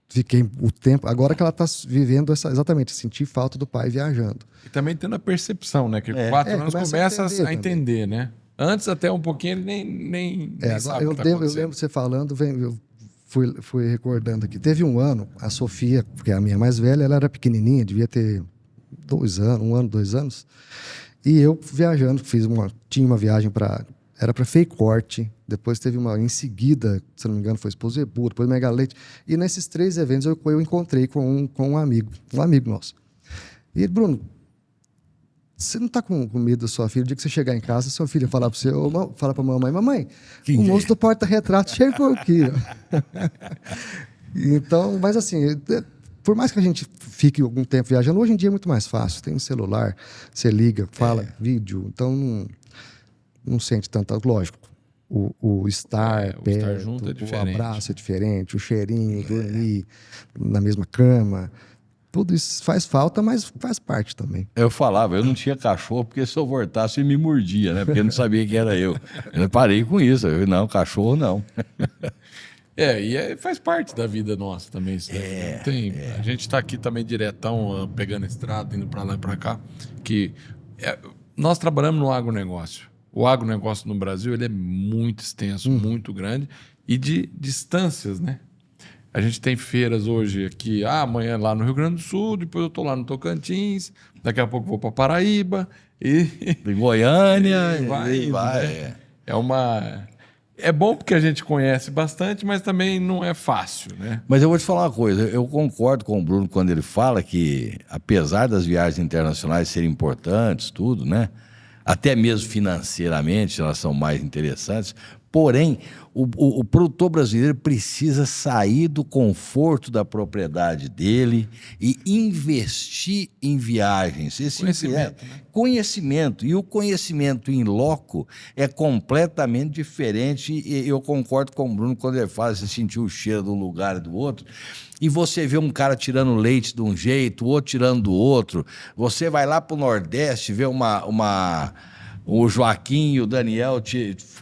Fiquei o tempo. Agora que ela está vivendo exatamente, sentir falta do pai viajando. E também tendo a percepção, né? Que 4 anos começa a entender, né? Antes até um pouquinho ele nem sabe o que tá eu acontecendo. lembro você falando, eu fui recordando aqui. Teve um ano, a Sofia, que é a minha mais velha, ela era pequenininha, devia ter 2 anos, 1 ano, 2 anos. E eu viajando, tinha uma viagem era para Feicorte, depois teve em seguida, se não me engano, foi Esposebu, depois Megalete. E nesses 3 eventos eu encontrei com um amigo nosso. E ele, Bruno, você não está com medo da sua filha? O dia que você chegar em casa, sua filha falar para você, fala para a mamãe, o moço do porta-retrato chegou aqui. Então, mas assim, por mais que a gente fique algum tempo viajando, hoje em dia é muito mais fácil. Tem um celular, você liga, fala, vídeo, então não sente tanto. Lógico, o estar perto, estar junto é o diferente. abraço é diferente, o cheirinho, dormir na mesma cama. Tudo isso faz falta, mas faz parte também. Eu falava, eu não tinha cachorro, porque se eu voltasse ele me mordia, né? Porque eu não sabia que era eu. Eu parei com isso. Eu, não, cachorro não. Faz parte da vida nossa também. Isso daí. A gente está aqui também diretão, pegando estrada, indo para lá e para cá. Nós trabalhamos no agronegócio. O agronegócio no Brasil ele é muito extenso, muito grande e de distâncias, né? A gente tem feiras hoje aqui, amanhã lá no Rio Grande do Sul, depois eu estou lá no Tocantins, daqui a pouco vou para Paraíba Em Goiânia, e vai. Né? É bom porque a gente conhece bastante, mas também não é fácil, né? Mas eu vou te falar uma coisa, eu concordo com o Bruno quando ele fala que, apesar das viagens internacionais serem importantes, tudo, né? Até mesmo financeiramente elas são mais interessantes, porém, o produtor brasileiro precisa sair do conforto da propriedade dele e investir em viagens. Conhecimento, né? Conhecimento. E o conhecimento in loco é completamente diferente. E eu concordo com o Bruno quando ele fala, você sentiu o cheiro de um lugar e do outro. E você vê um cara tirando leite de um jeito, o outro tirando do outro. Você vai lá para o Nordeste, vê o Joaquim e o Daniel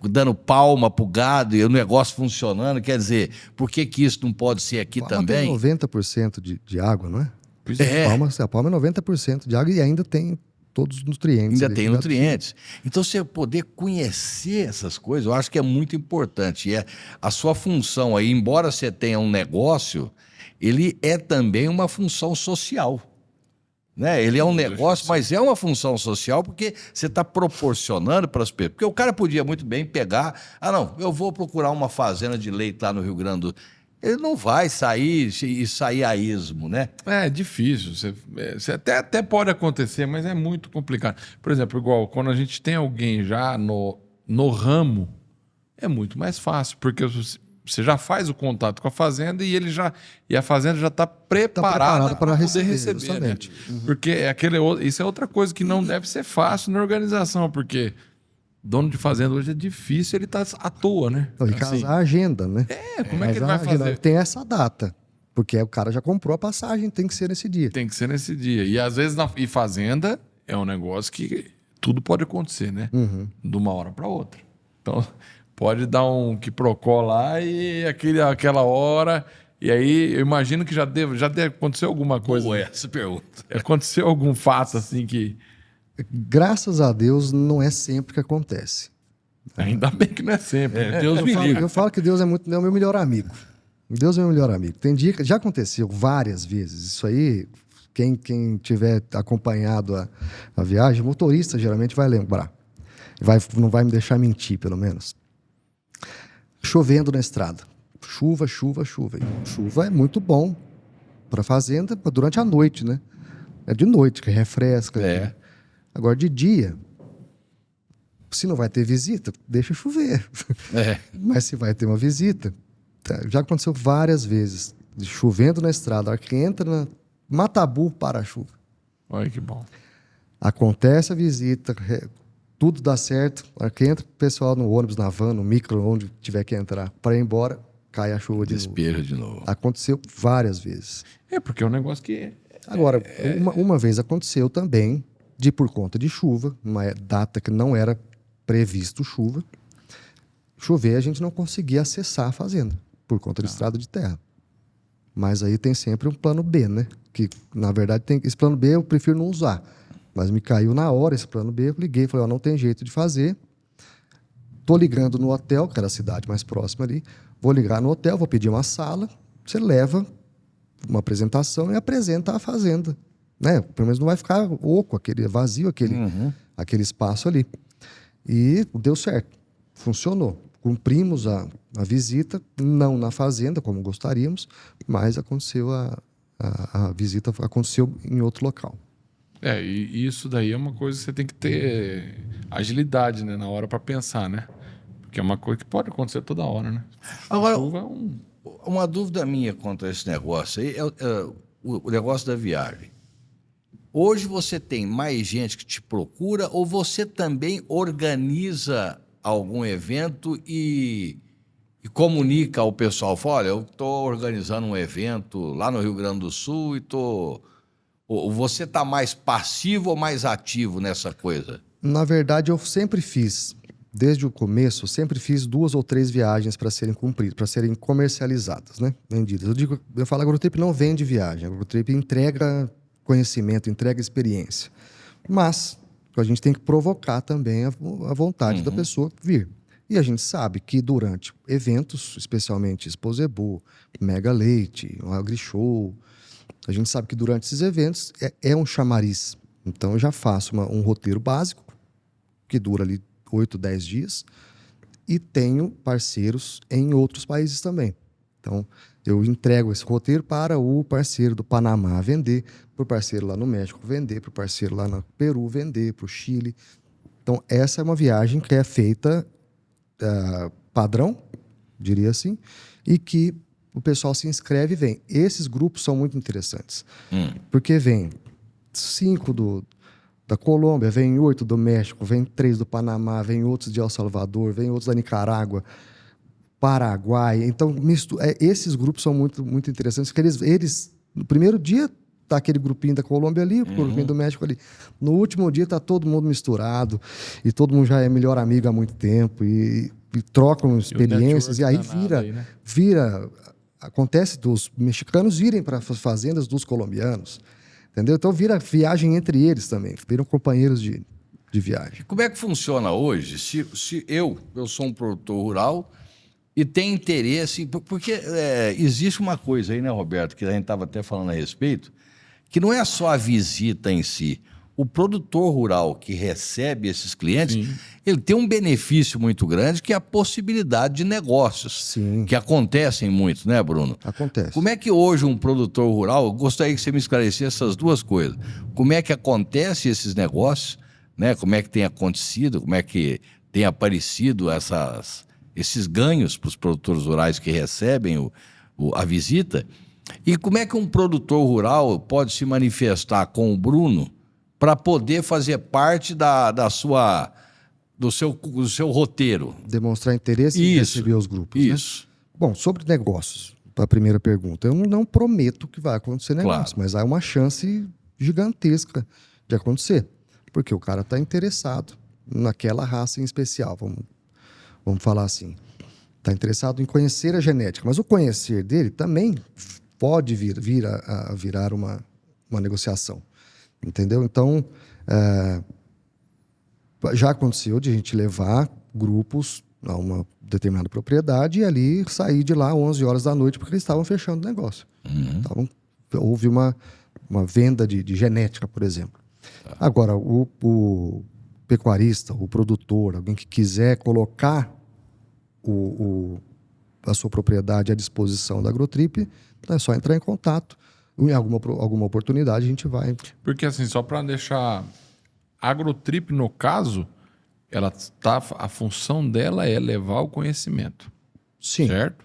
dando palma pro gado e o negócio funcionando. Quer dizer, por que isso não pode ser aqui também? Palma tem 90% de água, não é? É. A palma é 90% de água e ainda tem todos os nutrientes. Ainda tem nutrientes. Então, você poder conhecer essas coisas, eu acho que é muito importante. E a sua função aí, embora você tenha um negócio, ele é também uma função social. Né? Ele é um negócio, mas é uma função social porque você está proporcionando para as pessoas. Porque o cara podia muito bem pegar, não, eu vou procurar uma fazenda de leite lá no Rio Grande do Sul. Ele não vai sair a esmo, né? É difícil. Você até pode acontecer, mas é muito complicado. Por exemplo, igual quando a gente tem alguém já no ramo, é muito mais fácil, porque você já faz o contato com a fazenda e a fazenda já está preparada para poder receber. Né? Porque isso é outra coisa que não deve ser fácil na organização, porque dono de fazenda hoje é difícil, ele está à toa, né? E casar a agenda, né? Como é que ele vai fazer? Tem essa data, porque o cara já comprou a passagem, tem que ser nesse dia. Tem que ser nesse dia. E às vezes, fazenda é um negócio que tudo pode acontecer, né? De uma hora para outra. Então... pode dar um quiprocó lá e aquela hora... E aí, eu imagino que já deve acontecer alguma coisa. Essa pergunta. Aconteceu algum fato assim que... Graças a Deus, não é sempre que acontece. Ainda bem que não é sempre. Né? Deus me livre. Eu falo que Deus é o meu melhor amigo. Deus é o meu melhor amigo. Tem dia que já aconteceu várias vezes. Isso aí, quem tiver acompanhado a viagem, o motorista geralmente vai lembrar. Não vai me deixar mentir, pelo menos. Chovendo na estrada. Chuva. E chuva é muito bom para fazenda durante a noite, né? É de noite que refresca. É. Agora, de dia, se não vai ter visita, deixa chover. Mas se vai ter uma visita, já aconteceu várias vezes. Chovendo na estrada, a hora que entra Matabu para a chuva. Olha que bom. Acontece a visita, tudo dá certo. A hora que entra o pessoal no ônibus, na van, no micro, onde tiver que entrar, para ir embora, cai a chuva de novo. Despeja de novo. Aconteceu várias vezes. Porque é um negócio que... Agora, uma vez aconteceu também, por conta de chuva, uma data que não era previsto chuva. Chover, a gente não conseguia acessar a fazenda, por conta de estrada de terra. Mas aí tem sempre um plano B, né? Que, na verdade, esse plano B eu prefiro não usar. Mas me caiu na hora esse plano B, eu liguei, falei, não tem jeito de fazer. Tô ligando no hotel, que era a cidade mais próxima ali. Vou ligar no hotel, vou pedir uma sala. Você leva uma apresentação e apresenta a fazenda. Né? Pelo menos não vai ficar oco, vazio aquele espaço ali. E deu certo, funcionou. Cumprimos a visita, não na fazenda, como gostaríamos, mas aconteceu a visita aconteceu em outro local. E isso daí é uma coisa que você tem que ter agilidade, né, na hora para pensar, né? Porque é uma coisa que pode acontecer toda hora, né? Agora, chuva uma dúvida minha quanto a esse negócio aí é o negócio da viagem. Hoje você tem mais gente que te procura ou você também organiza algum evento e comunica ao pessoal? Fala, olha, eu estou organizando um evento lá no Rio Grande do Sul e estou Ou você está mais passivo ou mais ativo nessa coisa? Na verdade, eu sempre fiz, desde o começo, eu sempre fiz 2 ou 3 viagens para serem cumpridas, para serem comercializadas, né? Vendidas. Eu falo, a Agrotrip não vende viagem, a Agrotrip entrega conhecimento, entrega experiência. Mas a gente tem que provocar também a vontade da pessoa vir. E a gente sabe que durante eventos, especialmente Expo Zebu, Mega Leite, o AgriShow, a gente sabe que durante esses eventos é um chamariz. Então eu já faço um roteiro básico, que dura ali 8, 10 dias, e tenho parceiros em outros países também. Então eu entrego esse roteiro para o parceiro do Panamá vender, para o parceiro lá no México vender, para o parceiro lá no Peru vender, para o Chile. Então essa é uma viagem que é feita padrão, diria assim, e que o pessoal se inscreve e vem. Esses grupos são muito interessantes, porque vem 5 da Colômbia, vem 8 do México, vem 3 do Panamá, vem outros de El Salvador, vem outros da Nicarágua, Paraguai. Então, esses grupos são muito, muito interessantes, porque eles no primeiro dia tá aquele grupinho da Colômbia ali, o grupinho do México ali. No último dia tá todo mundo misturado e todo mundo já é melhor amigo há muito tempo e trocam experiências e aí acontece dos mexicanos irem para as fazendas dos colombianos, entendeu? Então vira viagem entre eles também, viram companheiros de viagem. Como é que funciona hoje? Se eu sou um produtor rural e tenho interesse, porque existe uma coisa aí, né, Roberto, que a gente estava até falando a respeito, que não é só a visita em si. O produtor rural que recebe esses clientes, ele tem um benefício muito grande, que é a possibilidade de negócios, que acontecem muito, né, Bruno? Acontece. Como é que hoje um produtor rural, eu gostaria que você me esclarecesse essas duas coisas. Como é que acontece esses negócios, né? Como é que tem acontecido, como é que tem aparecido esses ganhos para os produtores rurais que recebem a visita? E como é que um produtor rural pode se manifestar com o Bruno para poder fazer parte do seu roteiro? Demonstrar interesse e receber os grupos. Isso. Né? Bom, sobre negócios, a primeira pergunta. Eu não prometo que vai acontecer negócio, mas há uma chance gigantesca de acontecer. Porque o cara está interessado naquela raça em especial, vamos falar assim. Está interessado em conhecer a genética, mas o conhecer dele também pode virar uma negociação, entendeu? Então, já aconteceu de a gente levar grupos a uma determinada propriedade e ali sair de lá 11 horas da noite porque eles estavam fechando o negócio. Houve uma venda de genética, por exemplo. Agora, o pecuarista, o produtor, alguém que quiser colocar a sua propriedade à disposição da Agrotrip, é só entrar em contato. Em alguma oportunidade a gente vai. Porque assim, só para deixar a Agrotrip, no caso, a função dela é levar o conhecimento. Sim. Certo?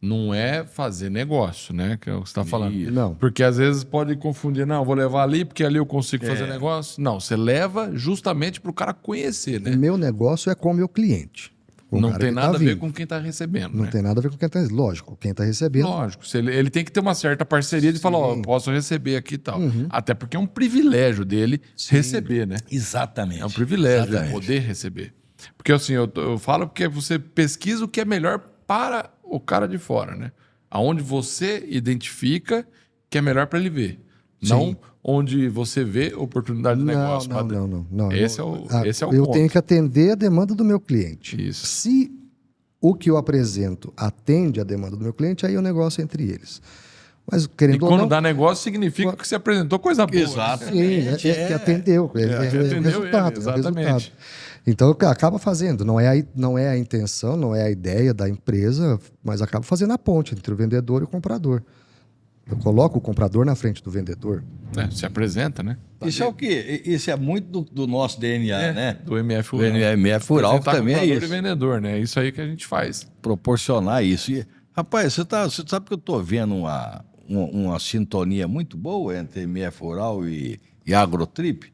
Não é fazer negócio, né? Que é o que você está falando. Não. Porque às vezes pode confundir, não, vou levar ali porque ali eu consigo fazer negócio. Não, você leva justamente para o cara conhecer, né? O meu negócio é com o meu cliente. Não tem nada a ver com quem está recebendo. Não tem nada a ver com quem está recebendo. Lógico, quem está recebendo. Lógico. Ele tem que ter uma certa parceria de falar, ó, posso receber aqui e tal. Até porque é um privilégio dele receber, né? Exatamente. É um privilégio poder receber. Porque assim, eu falo porque você pesquisa o que é melhor para o cara de fora, né? Aonde você identifica que é melhor para ele ver. Não onde você vê oportunidade de negócio. Não. Esse é o ponto. Eu tenho que atender a demanda do meu cliente. Isso. Se o que eu apresento atende a demanda do meu cliente, aí o negócio é entre eles. Mas querendo E quando ou não, dá negócio, significa que você apresentou coisa boa. Exato. Sim, que atendeu. Atendeu o resultado. exatamente. Então, acaba fazendo. Não é a intenção, não é a ideia da empresa, mas acaba fazendo a ponte entre o vendedor e o comprador. Eu coloco o comprador na frente do vendedor. Se apresenta, né? Isso é o quê? Isso é muito do nosso DNA, né? Do MF O Rural. MF Rural também é comprador isso. e vendedor, né? É isso aí que a gente faz. Proporcionar isso. E, rapaz, você sabe que eu estou vendo uma sintonia muito boa entre MF Rural e Agrotrip?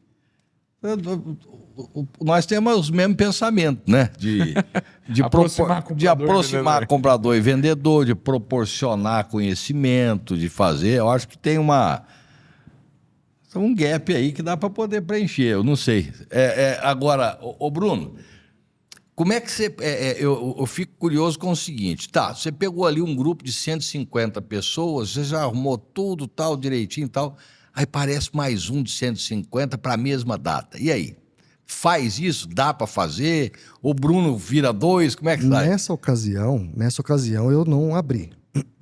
Nós temos os mesmos pensamentos, né? De aproximar comprador e vendedor, de proporcionar conhecimento, de fazer. Eu acho que tem Então, um gap aí que dá para poder preencher, eu não sei. Agora, ô Bruno, como é que você... eu fico curioso com o seguinte, tá, você pegou ali um grupo de 150 pessoas, você já arrumou tudo, tal, direitinho e tal, aí parece mais um de 150 para a mesma data. E aí? Faz isso? Dá para fazer? O Bruno vira 2? Como é que sai? Nessa ocasião eu não abri.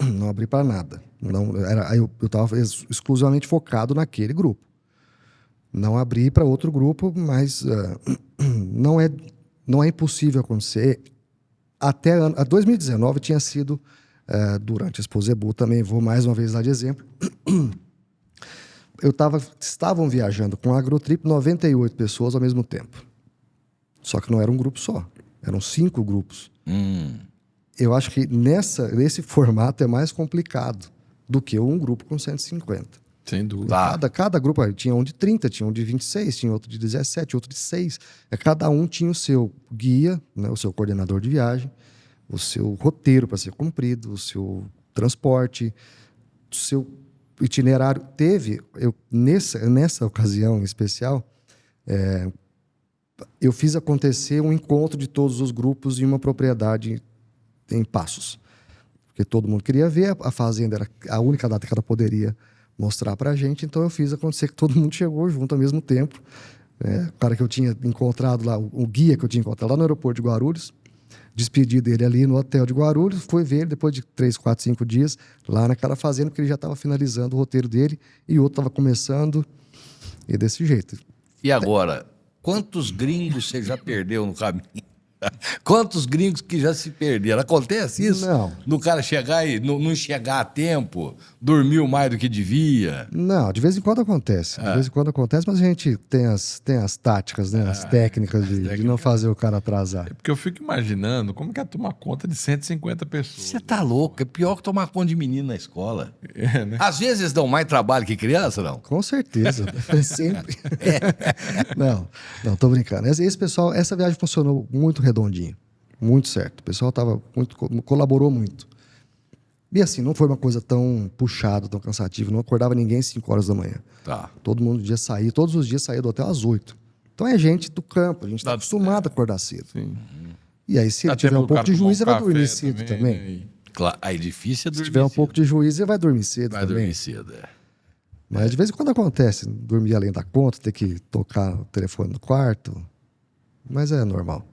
Não abri para nada. Eu estava exclusivamente focado naquele grupo. Não abri para outro grupo, mas não é impossível acontecer. Até 2019 tinha sido, durante a Expo Zebu, também vou mais uma vez dar de exemplo. Estavam viajando com a Agrotrip 98 pessoas ao mesmo tempo. Só que não era um grupo só. Eram 5 grupos. Eu acho que nesse formato é mais complicado do que um grupo com 150. Sem dúvida. Cada grupo tinha um de 30, tinha um de 26, tinha outro de 17, outro de 6. Cada um tinha o seu guia, né, o seu coordenador de viagem, o seu roteiro para ser cumprido, o seu transporte, o seu itinerário. Nessa ocasião especial, eu fiz acontecer um encontro de todos os grupos em uma propriedade em Passos. Porque todo mundo queria ver, a fazenda era a única data que ela poderia mostrar para a gente, então eu fiz acontecer que todo mundo chegou junto ao mesmo tempo. O cara que eu tinha encontrado lá, o guia que eu tinha encontrado lá no aeroporto de Guarulhos, despedi dele ali no hotel de Guarulhos, fui ver ele depois de 3, 4, 5 dias lá naquela fazenda, porque ele já estava finalizando o roteiro dele e o outro estava começando, e desse jeito. E agora, quantos gringos você já perdeu no caminho? Quantos gringos que já se perderam? Acontece isso? Não. Do cara chegar e não chegar a tempo, dormiu mais do que devia? Não, de vez em quando acontece. De vez em quando acontece, mas a gente tem as táticas, né? As técnicas de não fazer o cara atrasar. É porque eu fico imaginando como que é tomar conta de 150 pessoas. Você tá louco, é pior que tomar conta de menino na escola. Né? Às vezes eles dão mais trabalho que criança, não? Com certeza. Sempre. Não, tô brincando. Esse pessoal, essa viagem funcionou muito redondinho. Muito certo. O pessoal colaborou muito. E assim, não foi uma coisa tão puxada, tão cansativa. Não acordava ninguém às 5 horas da manhã. Tá. Todo mundo dia saía, todos os dias saía do hotel às 8. Então é gente do campo, a gente está acostumado a acordar cedo. Sim. E aí, se ele tiver um pouco de juízo, ele vai dormir cedo também. Né? Claro, aí difícil é dormir Se tiver um cedo. pouco de juízo, ele vai dormir cedo Vai também. dormir cedo, Mas de vez em quando acontece, dormir além da conta, ter que tocar o telefone no quarto. Mas é normal.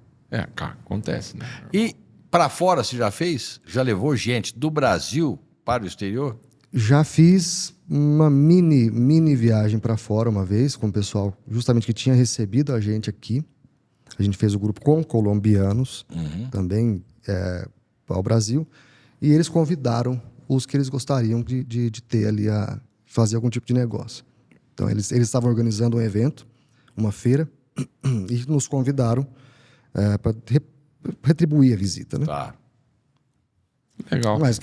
Acontece, né? E para fora você já fez? Já levou gente do Brasil para o exterior? Já fiz uma mini viagem para fora uma vez, com o pessoal justamente que tinha recebido a gente aqui. A gente fez o grupo com colombianos, também ao Brasil. E eles convidaram os que eles gostariam de ter ali, a fazer algum tipo de negócio. Então, eles estavam organizando um evento, uma feira, e nos convidaram para retribuir a visita, né? Tá. Legal. Mas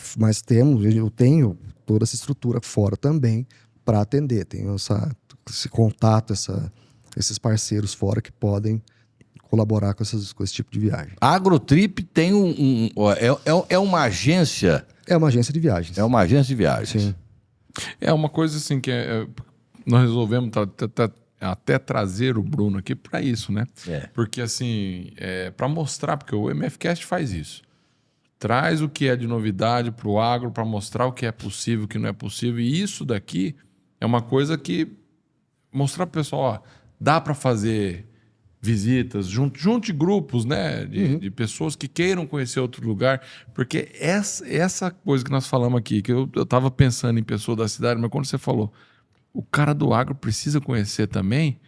eu tenho toda essa estrutura fora também para atender. Tenho esse contato, esses parceiros fora que podem colaborar com esse tipo de viagem. A Agrotrip tem é uma agência. É uma agência de viagens. É uma agência de viagens. Sim. É uma coisa assim que nós resolvemos até trazer o Bruno aqui para isso, né? Porque assim, para mostrar, porque o MFcast faz isso. Traz o que é de novidade para o agro, para mostrar o que é possível, o que não é possível. E isso daqui é uma coisa que mostrar para o pessoal, ó, dá para fazer visitas, junte grupos, né, de pessoas que queiram conhecer outro lugar, porque essa coisa que nós falamos aqui, que eu estava pensando em pessoa da cidade, mas quando você falou, o cara do agro precisa conhecer também,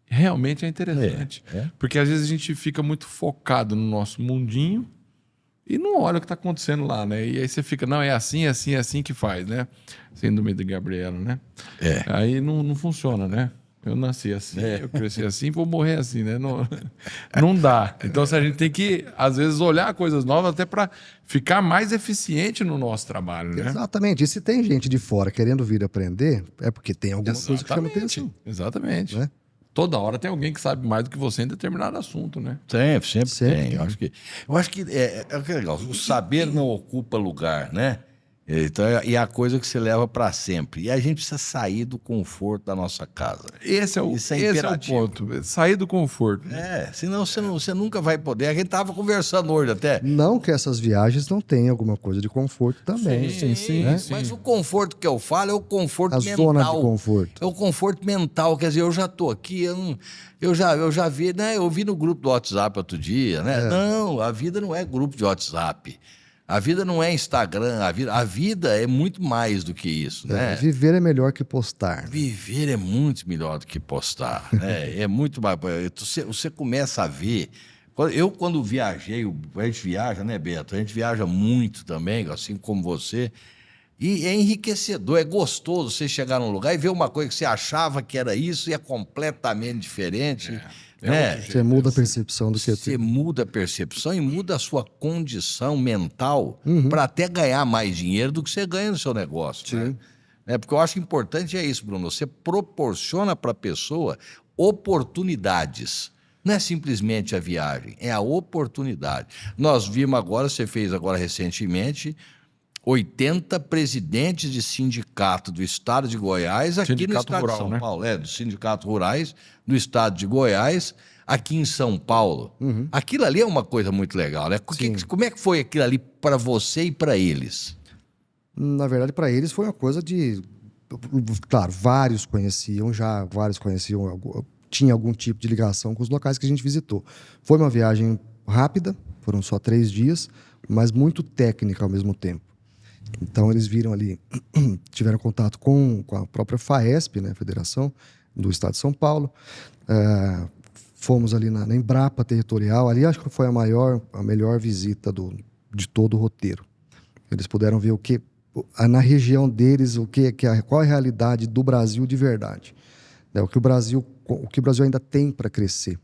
realmente é interessante. Porque às vezes a gente fica muito focado no nosso mundinho e não olha o que está acontecendo lá, né? E aí você fica, não, é assim que faz, né? Síndrome de Gabriela, né? Aí não funciona, né? Eu nasci assim, eu cresci assim, vou morrer assim, né? Não dá. Então, a gente tem que, às vezes, olhar coisas novas até para ficar mais eficiente no nosso trabalho, né? Exatamente. E se tem gente de fora querendo vir aprender, é porque tem alguma coisa que chama atenção. Exatamente. Né? Toda hora tem alguém que sabe mais do que você em determinado assunto, né? Sempre tem. Eu acho que é legal. O saber não ocupa lugar, né? Então, é a coisa que você leva para sempre. E a gente precisa sair do conforto da nossa casa. Esse é o imperativo. ponto. Sair do conforto. Senão você nunca vai poder. A gente estava conversando hoje até. Não que essas viagens não tenham alguma coisa de conforto também. Sim. Mas o conforto que eu falo é o conforto A mental. zona de conforto. É o conforto mental. Quer dizer, eu já estou aqui, eu já vi, né? Eu vi no grupo do WhatsApp outro dia, né? Não, a vida não é grupo de WhatsApp. A vida não é Instagram, a vida é muito mais do que isso, né? Viver é melhor que postar. Viver é muito melhor do que postar, né? É muito mais. Você começa a ver. Quando viajei, a gente viaja, né, Beto? A gente viaja muito também, assim como você. E é enriquecedor, é gostoso você chegar num lugar e ver uma coisa que você achava que era isso e é completamente diferente. Né? Você muda a percepção do que Você muda a percepção e muda a sua condição mental para até ganhar mais dinheiro do que você ganha no seu negócio. Né? Porque eu acho importante é isso, Bruno. Você proporciona para a pessoa oportunidades. Não é simplesmente a viagem, é a oportunidade. Nós vimos agora, você fez agora recentemente, 80 presidentes de sindicato do estado de Goiás, aqui no estado de São Paulo. Dos sindicatos rurais do estado de Goiás, aqui em São Paulo. Aquilo ali é uma coisa muito legal, né? Como é que foi aquilo ali para você e para eles? Na verdade, para eles foi uma coisa de... Claro, vários conheciam, tinha algum tipo de ligação com os locais que a gente visitou. Foi uma viagem rápida, foram só 3 dias, mas muito técnica ao mesmo tempo. Então, eles viram ali, tiveram contato com a própria FAESP, né, Federação do Estado de São Paulo. Fomos ali na Embrapa Territorial. Ali acho que foi a melhor visita de todo o roteiro. Eles puderam ver na região deles, qual é a realidade do Brasil de verdade. Né, o que o Brasil ainda tem para crescer.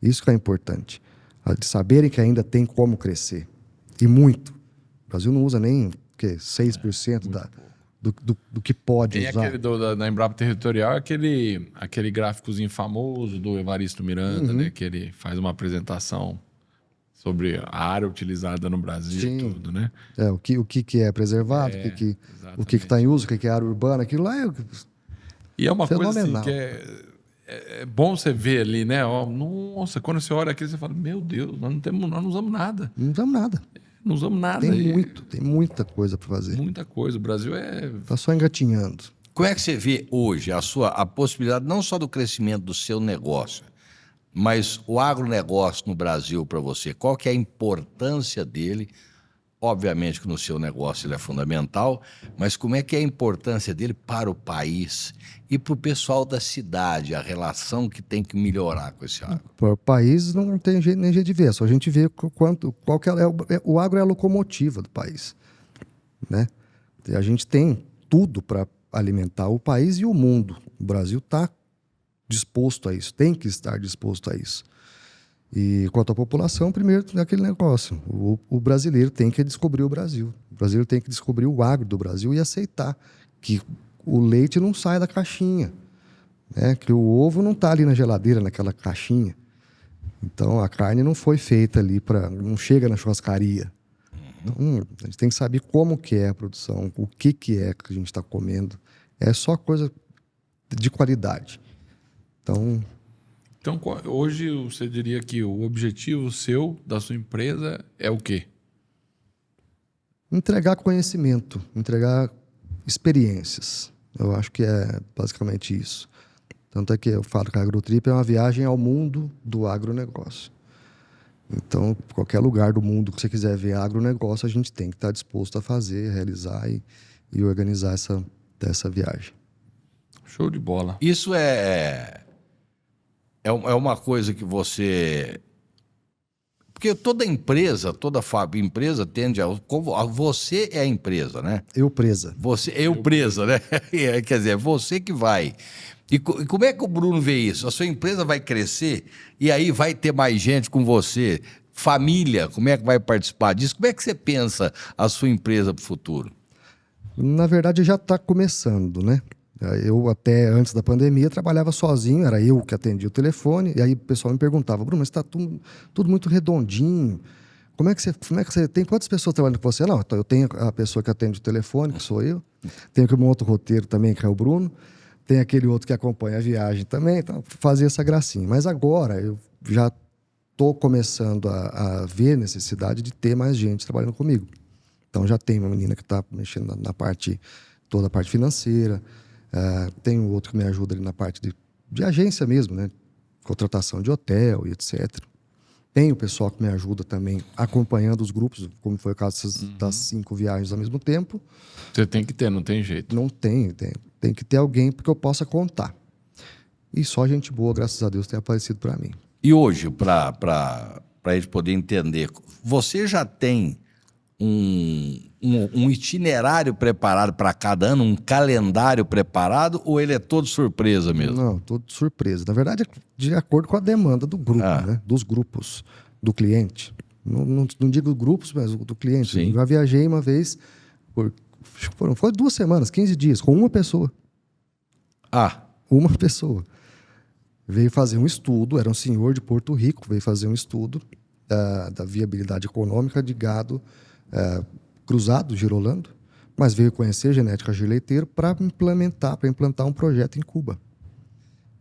Isso que é importante. De saberem que ainda tem como crescer. E muito. O Brasil não usa nem 6% do que pode tem usar. Aquele da Embrapa Territorial, aquele gráficozinho famoso do Evaristo Miranda, né? Que ele faz uma apresentação sobre a área utilizada no Brasil e tudo, né? O que é preservado, o que está em uso, o que é área urbana, aquilo lá é... E é uma coisa assim, que é bom você ver ali, né? Nossa, quando você olha aquilo, você fala, meu Deus, nós não usamos nada. Não usamos nada. Não usamos nada. Tem muita coisa para fazer. Muita coisa. O Brasil Está só engatinhando. Como é que você vê hoje a possibilidade não só do crescimento do seu negócio, mas o agronegócio no Brasil para você? Qual que é a importância dele? Obviamente que no seu negócio ele é fundamental, mas como é que é a importância dele para o país e para o pessoal da cidade, a relação que tem que melhorar com esse agro? Para o país não tem nem jeito de ver, só a gente vê qual que o agro é a locomotiva do país. Né? E a gente tem tudo para alimentar o país e o mundo. O Brasil está disposto a isso, tem que estar disposto a isso. E quanto à população, primeiro é aquele negócio. O brasileiro tem que descobrir o Brasil. O brasileiro tem que descobrir o agro do Brasil e aceitar que o leite não sai da caixinha. Né? Que o ovo não está ali na geladeira, naquela caixinha. Então, a carne não foi feita ali não chega na churrascaria. Então, a gente tem que saber como que é a produção, o que é que a gente está comendo. É só coisa de qualidade. Então, hoje você diria que o objetivo seu, da sua empresa, é o quê? Entregar conhecimento, entregar experiências. Eu acho que é basicamente isso. Tanto é que eu falo que a Agrotrip é uma viagem ao mundo do agronegócio. Então, qualquer lugar do mundo que você quiser ver agronegócio, a gente tem que estar disposto a fazer, realizar e organizar essa viagem. Show de bola. Isso é uma coisa que você... Porque toda empresa tende a... Você é a empresa, né? Eu presa. Eu presa, né? Quer dizer, é você que vai. E como é que o Bruno vê isso? A sua empresa vai crescer e aí vai ter mais gente com você. Família, como é que vai participar disso? Como é que você pensa a sua empresa para o futuro? Na verdade, já está começando, né? Eu, até antes da pandemia, trabalhava sozinho, era eu que atendia o telefone, e aí o pessoal me perguntava, Bruno, mas está tudo muito redondinho, como é que você tem quantas pessoas trabalhando com você? Não, então eu tenho a pessoa que atende o telefone, que sou eu. Tenho um outro roteiro também, que é o Bruno. Tem aquele outro que acompanha a viagem também. Então, fazia essa gracinha. Mas agora eu já estou começando a ver necessidade de ter mais gente trabalhando comigo. Então já tem uma menina que está mexendo na parte, toda a parte financeira. Tem um outro que me ajuda ali na parte de agência mesmo, né? Contratação de hotel e etc. Tem o pessoal que me ajuda também acompanhando os grupos, como foi o caso das 5 viagens ao mesmo tempo. Você tem que ter, não tem jeito. Não tem que ter alguém que eu possa contar. E só gente boa, graças a Deus, tem aparecido para mim. E hoje, para a gente poder entender, você já tem um itinerário preparado para cada ano, um calendário preparado, ou ele é todo surpresa mesmo? Não, tô de surpresa. Na verdade, é de acordo com a demanda do grupo, né? Dos grupos, do cliente. Não digo grupos, mas do cliente. Sim. Eu já viajei uma vez, foi 2 semanas, 15 dias, com uma pessoa. Uma pessoa. Veio fazer um estudo, era um senhor de Porto Rico, veio fazer um estudo da viabilidade econômica de gado cruzado, girolando, mas veio conhecer genética de leiteiro para implantar um projeto em Cuba.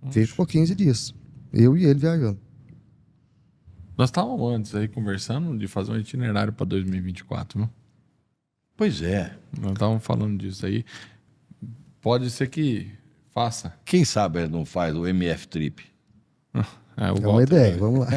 Veio por 15 dias. Eu e ele viajando. Nós estávamos antes aí conversando de fazer um itinerário para 2024, não? Pois é. Nós estávamos falando disso aí. Pode ser que faça. Quem sabe ele não faz o MF Trip? É uma ideia, vamos lá.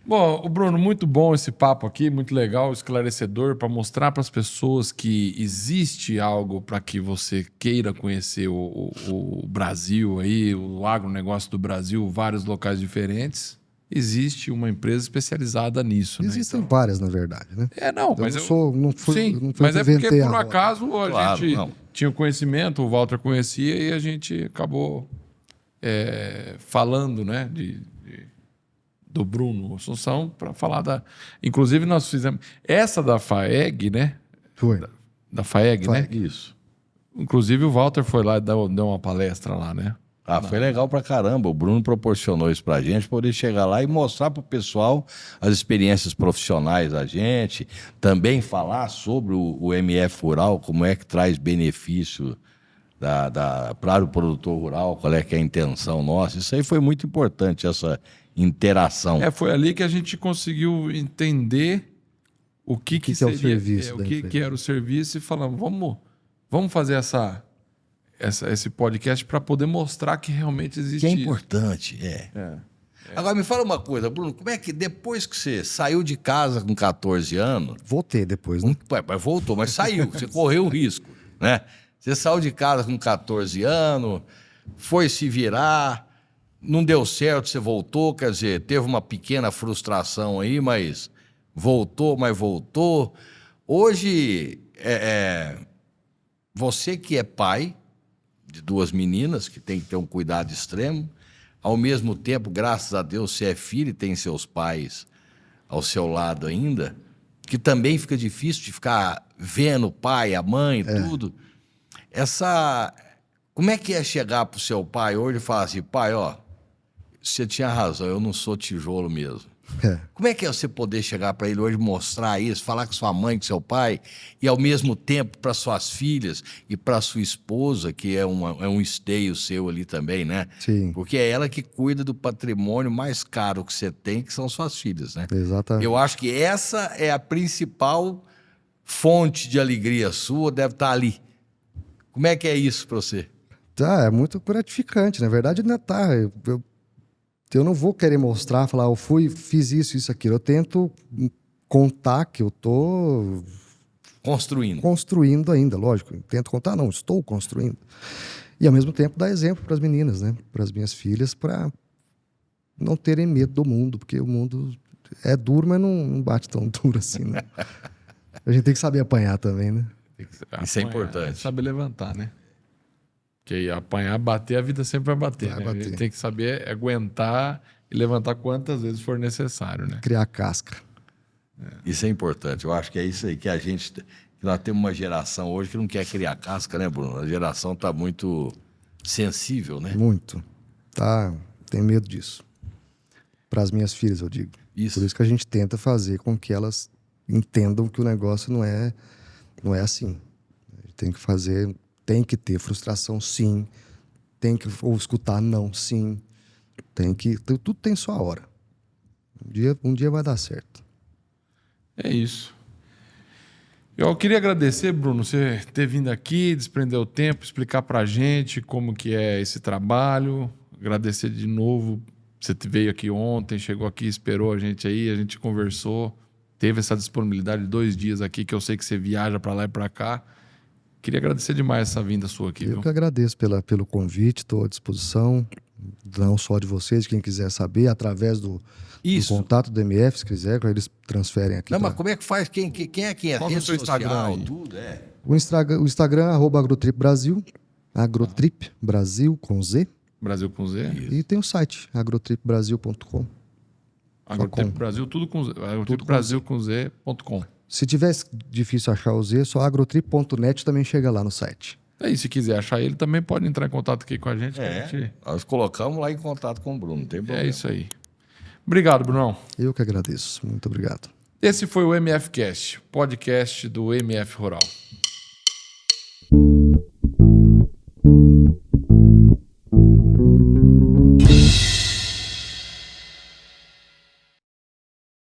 Bom, Bruno, muito bom esse papo aqui, muito legal, esclarecedor, para mostrar para as pessoas que existe algo para que você queira conhecer o Brasil aí, o agronegócio do Brasil, vários locais diferentes. Existe uma empresa especializada nisso, né? Existem várias, na verdade, né? Mas não fui sim, mas é porque por a acaso a Claro, gente não. tinha o conhecimento, o Walter conhecia e a gente acabou falando, né, do Bruno Assunção para falar da... Inclusive nós fizemos essa da FAEG, né? Foi. Da FAEG, né? Isso. Inclusive o Walter foi lá e deu uma palestra lá, né? Foi legal pra caramba. O Bruno proporcionou isso pra gente, poder chegar lá e mostrar pro pessoal as experiências profissionais da gente, também falar sobre o MF Rural, como é que traz benefício para o produtor rural, qual é que é a intenção nossa. Isso aí foi muito importante, essa interação. Foi ali que a gente conseguiu entender o que seria, é o serviço o da que empresa. era o serviço e falamos, vamos fazer esse podcast para poder mostrar que realmente existe Que é isso. importante, Agora, me fala uma coisa, Bruno, como é que depois que você saiu de casa com 14 anos, Voltei depois, né? mas voltou, mas saiu, você correu o risco, né? Você saiu de casa com 14 anos, foi se virar, não deu certo, você voltou, quer dizer, teve uma pequena frustração aí, mas voltou. Hoje, você que é pai de 2 meninas, que tem que ter um cuidado extremo, ao mesmo tempo, graças a Deus, você é filho e tem seus pais ao seu lado ainda, que também fica difícil de ficar vendo o pai, a mãe, tudo. Como é que é chegar pro seu pai hoje e falar assim, pai, você tinha razão, eu não sou tijolo mesmo. Como é que é você poder chegar para ele hoje, mostrar isso, falar com sua mãe, com seu pai, e ao mesmo tempo para suas filhas e para sua esposa, que é um esteio seu ali também, né? Sim. Porque é ela que cuida do patrimônio mais caro que você tem, que são suas filhas, né? Exatamente. Eu acho que essa é a principal fonte de alegria sua, deve estar ali. Como é que é isso para você? É muito gratificante. Na verdade, ainda tá. Eu não vou querer mostrar, falar, fiz isso, aquilo. Eu tento contar que eu tô construindo ainda, lógico. Eu tento contar, não, estou construindo. E ao mesmo tempo dar exemplo para as meninas, né? Para as minhas filhas, para não terem medo do mundo, porque o mundo é duro, mas não bate tão duro assim, né? A gente tem que saber apanhar também, né? Isso é importante. Saber levantar, né? Porque apanhar, bater, a vida sempre vai bater. Vai né? bater. A gente tem que saber aguentar e levantar quantas vezes for necessário, né? Criar casca. Isso é importante. Eu acho que é isso aí que que nós temos uma geração hoje que não quer criar casca, né, Bruno? A geração está muito sensível, né? Muito. Tenho medo disso. Para as minhas filhas, eu digo. Isso. Por isso que a gente tenta fazer com que elas entendam que o negócio não é assim. Tem que fazer, tem que ter frustração, sim. Tem que ou escutar não, sim. Tudo tem sua hora. Um dia vai dar certo. É isso. Eu queria agradecer, Bruno, você ter vindo aqui, desprender o tempo, explicar pra gente como que é esse trabalho. Agradecer de novo. Você veio aqui ontem, chegou aqui, esperou a gente conversou, teve essa disponibilidade de 2 dias aqui, que eu sei que você viaja pra lá e pra cá. Queria agradecer demais essa vinda sua aqui, Eu viu? que agradeço pelo convite, estou à disposição, não só de vocês, quem quiser saber, através do contato do MF, se quiser, eles transferem aqui. Não, mas como é que faz? Quem é que é? Qual que é o Rede seu Instagram social, aí? tudo, é. O Instagram, @agrotrip Brasil, Agrotrip Brasil com Z, Brasil com Z. e tem o site, agrotripbrasil.com. Agrotempo Brasil, tudo com Z. Agrotempo Brasil com Z.com. Se tiver difícil achar o Z, só agrotrip.net também chega lá no site. Aí, se quiser achar ele, também pode entrar em contato aqui com a gente. que a gente... Nós colocamos lá em contato com o Bruno, não tem problema. É isso aí. Obrigado, Brunão. Eu que agradeço. Muito obrigado. Esse foi o MF Cast, podcast do MF Rural.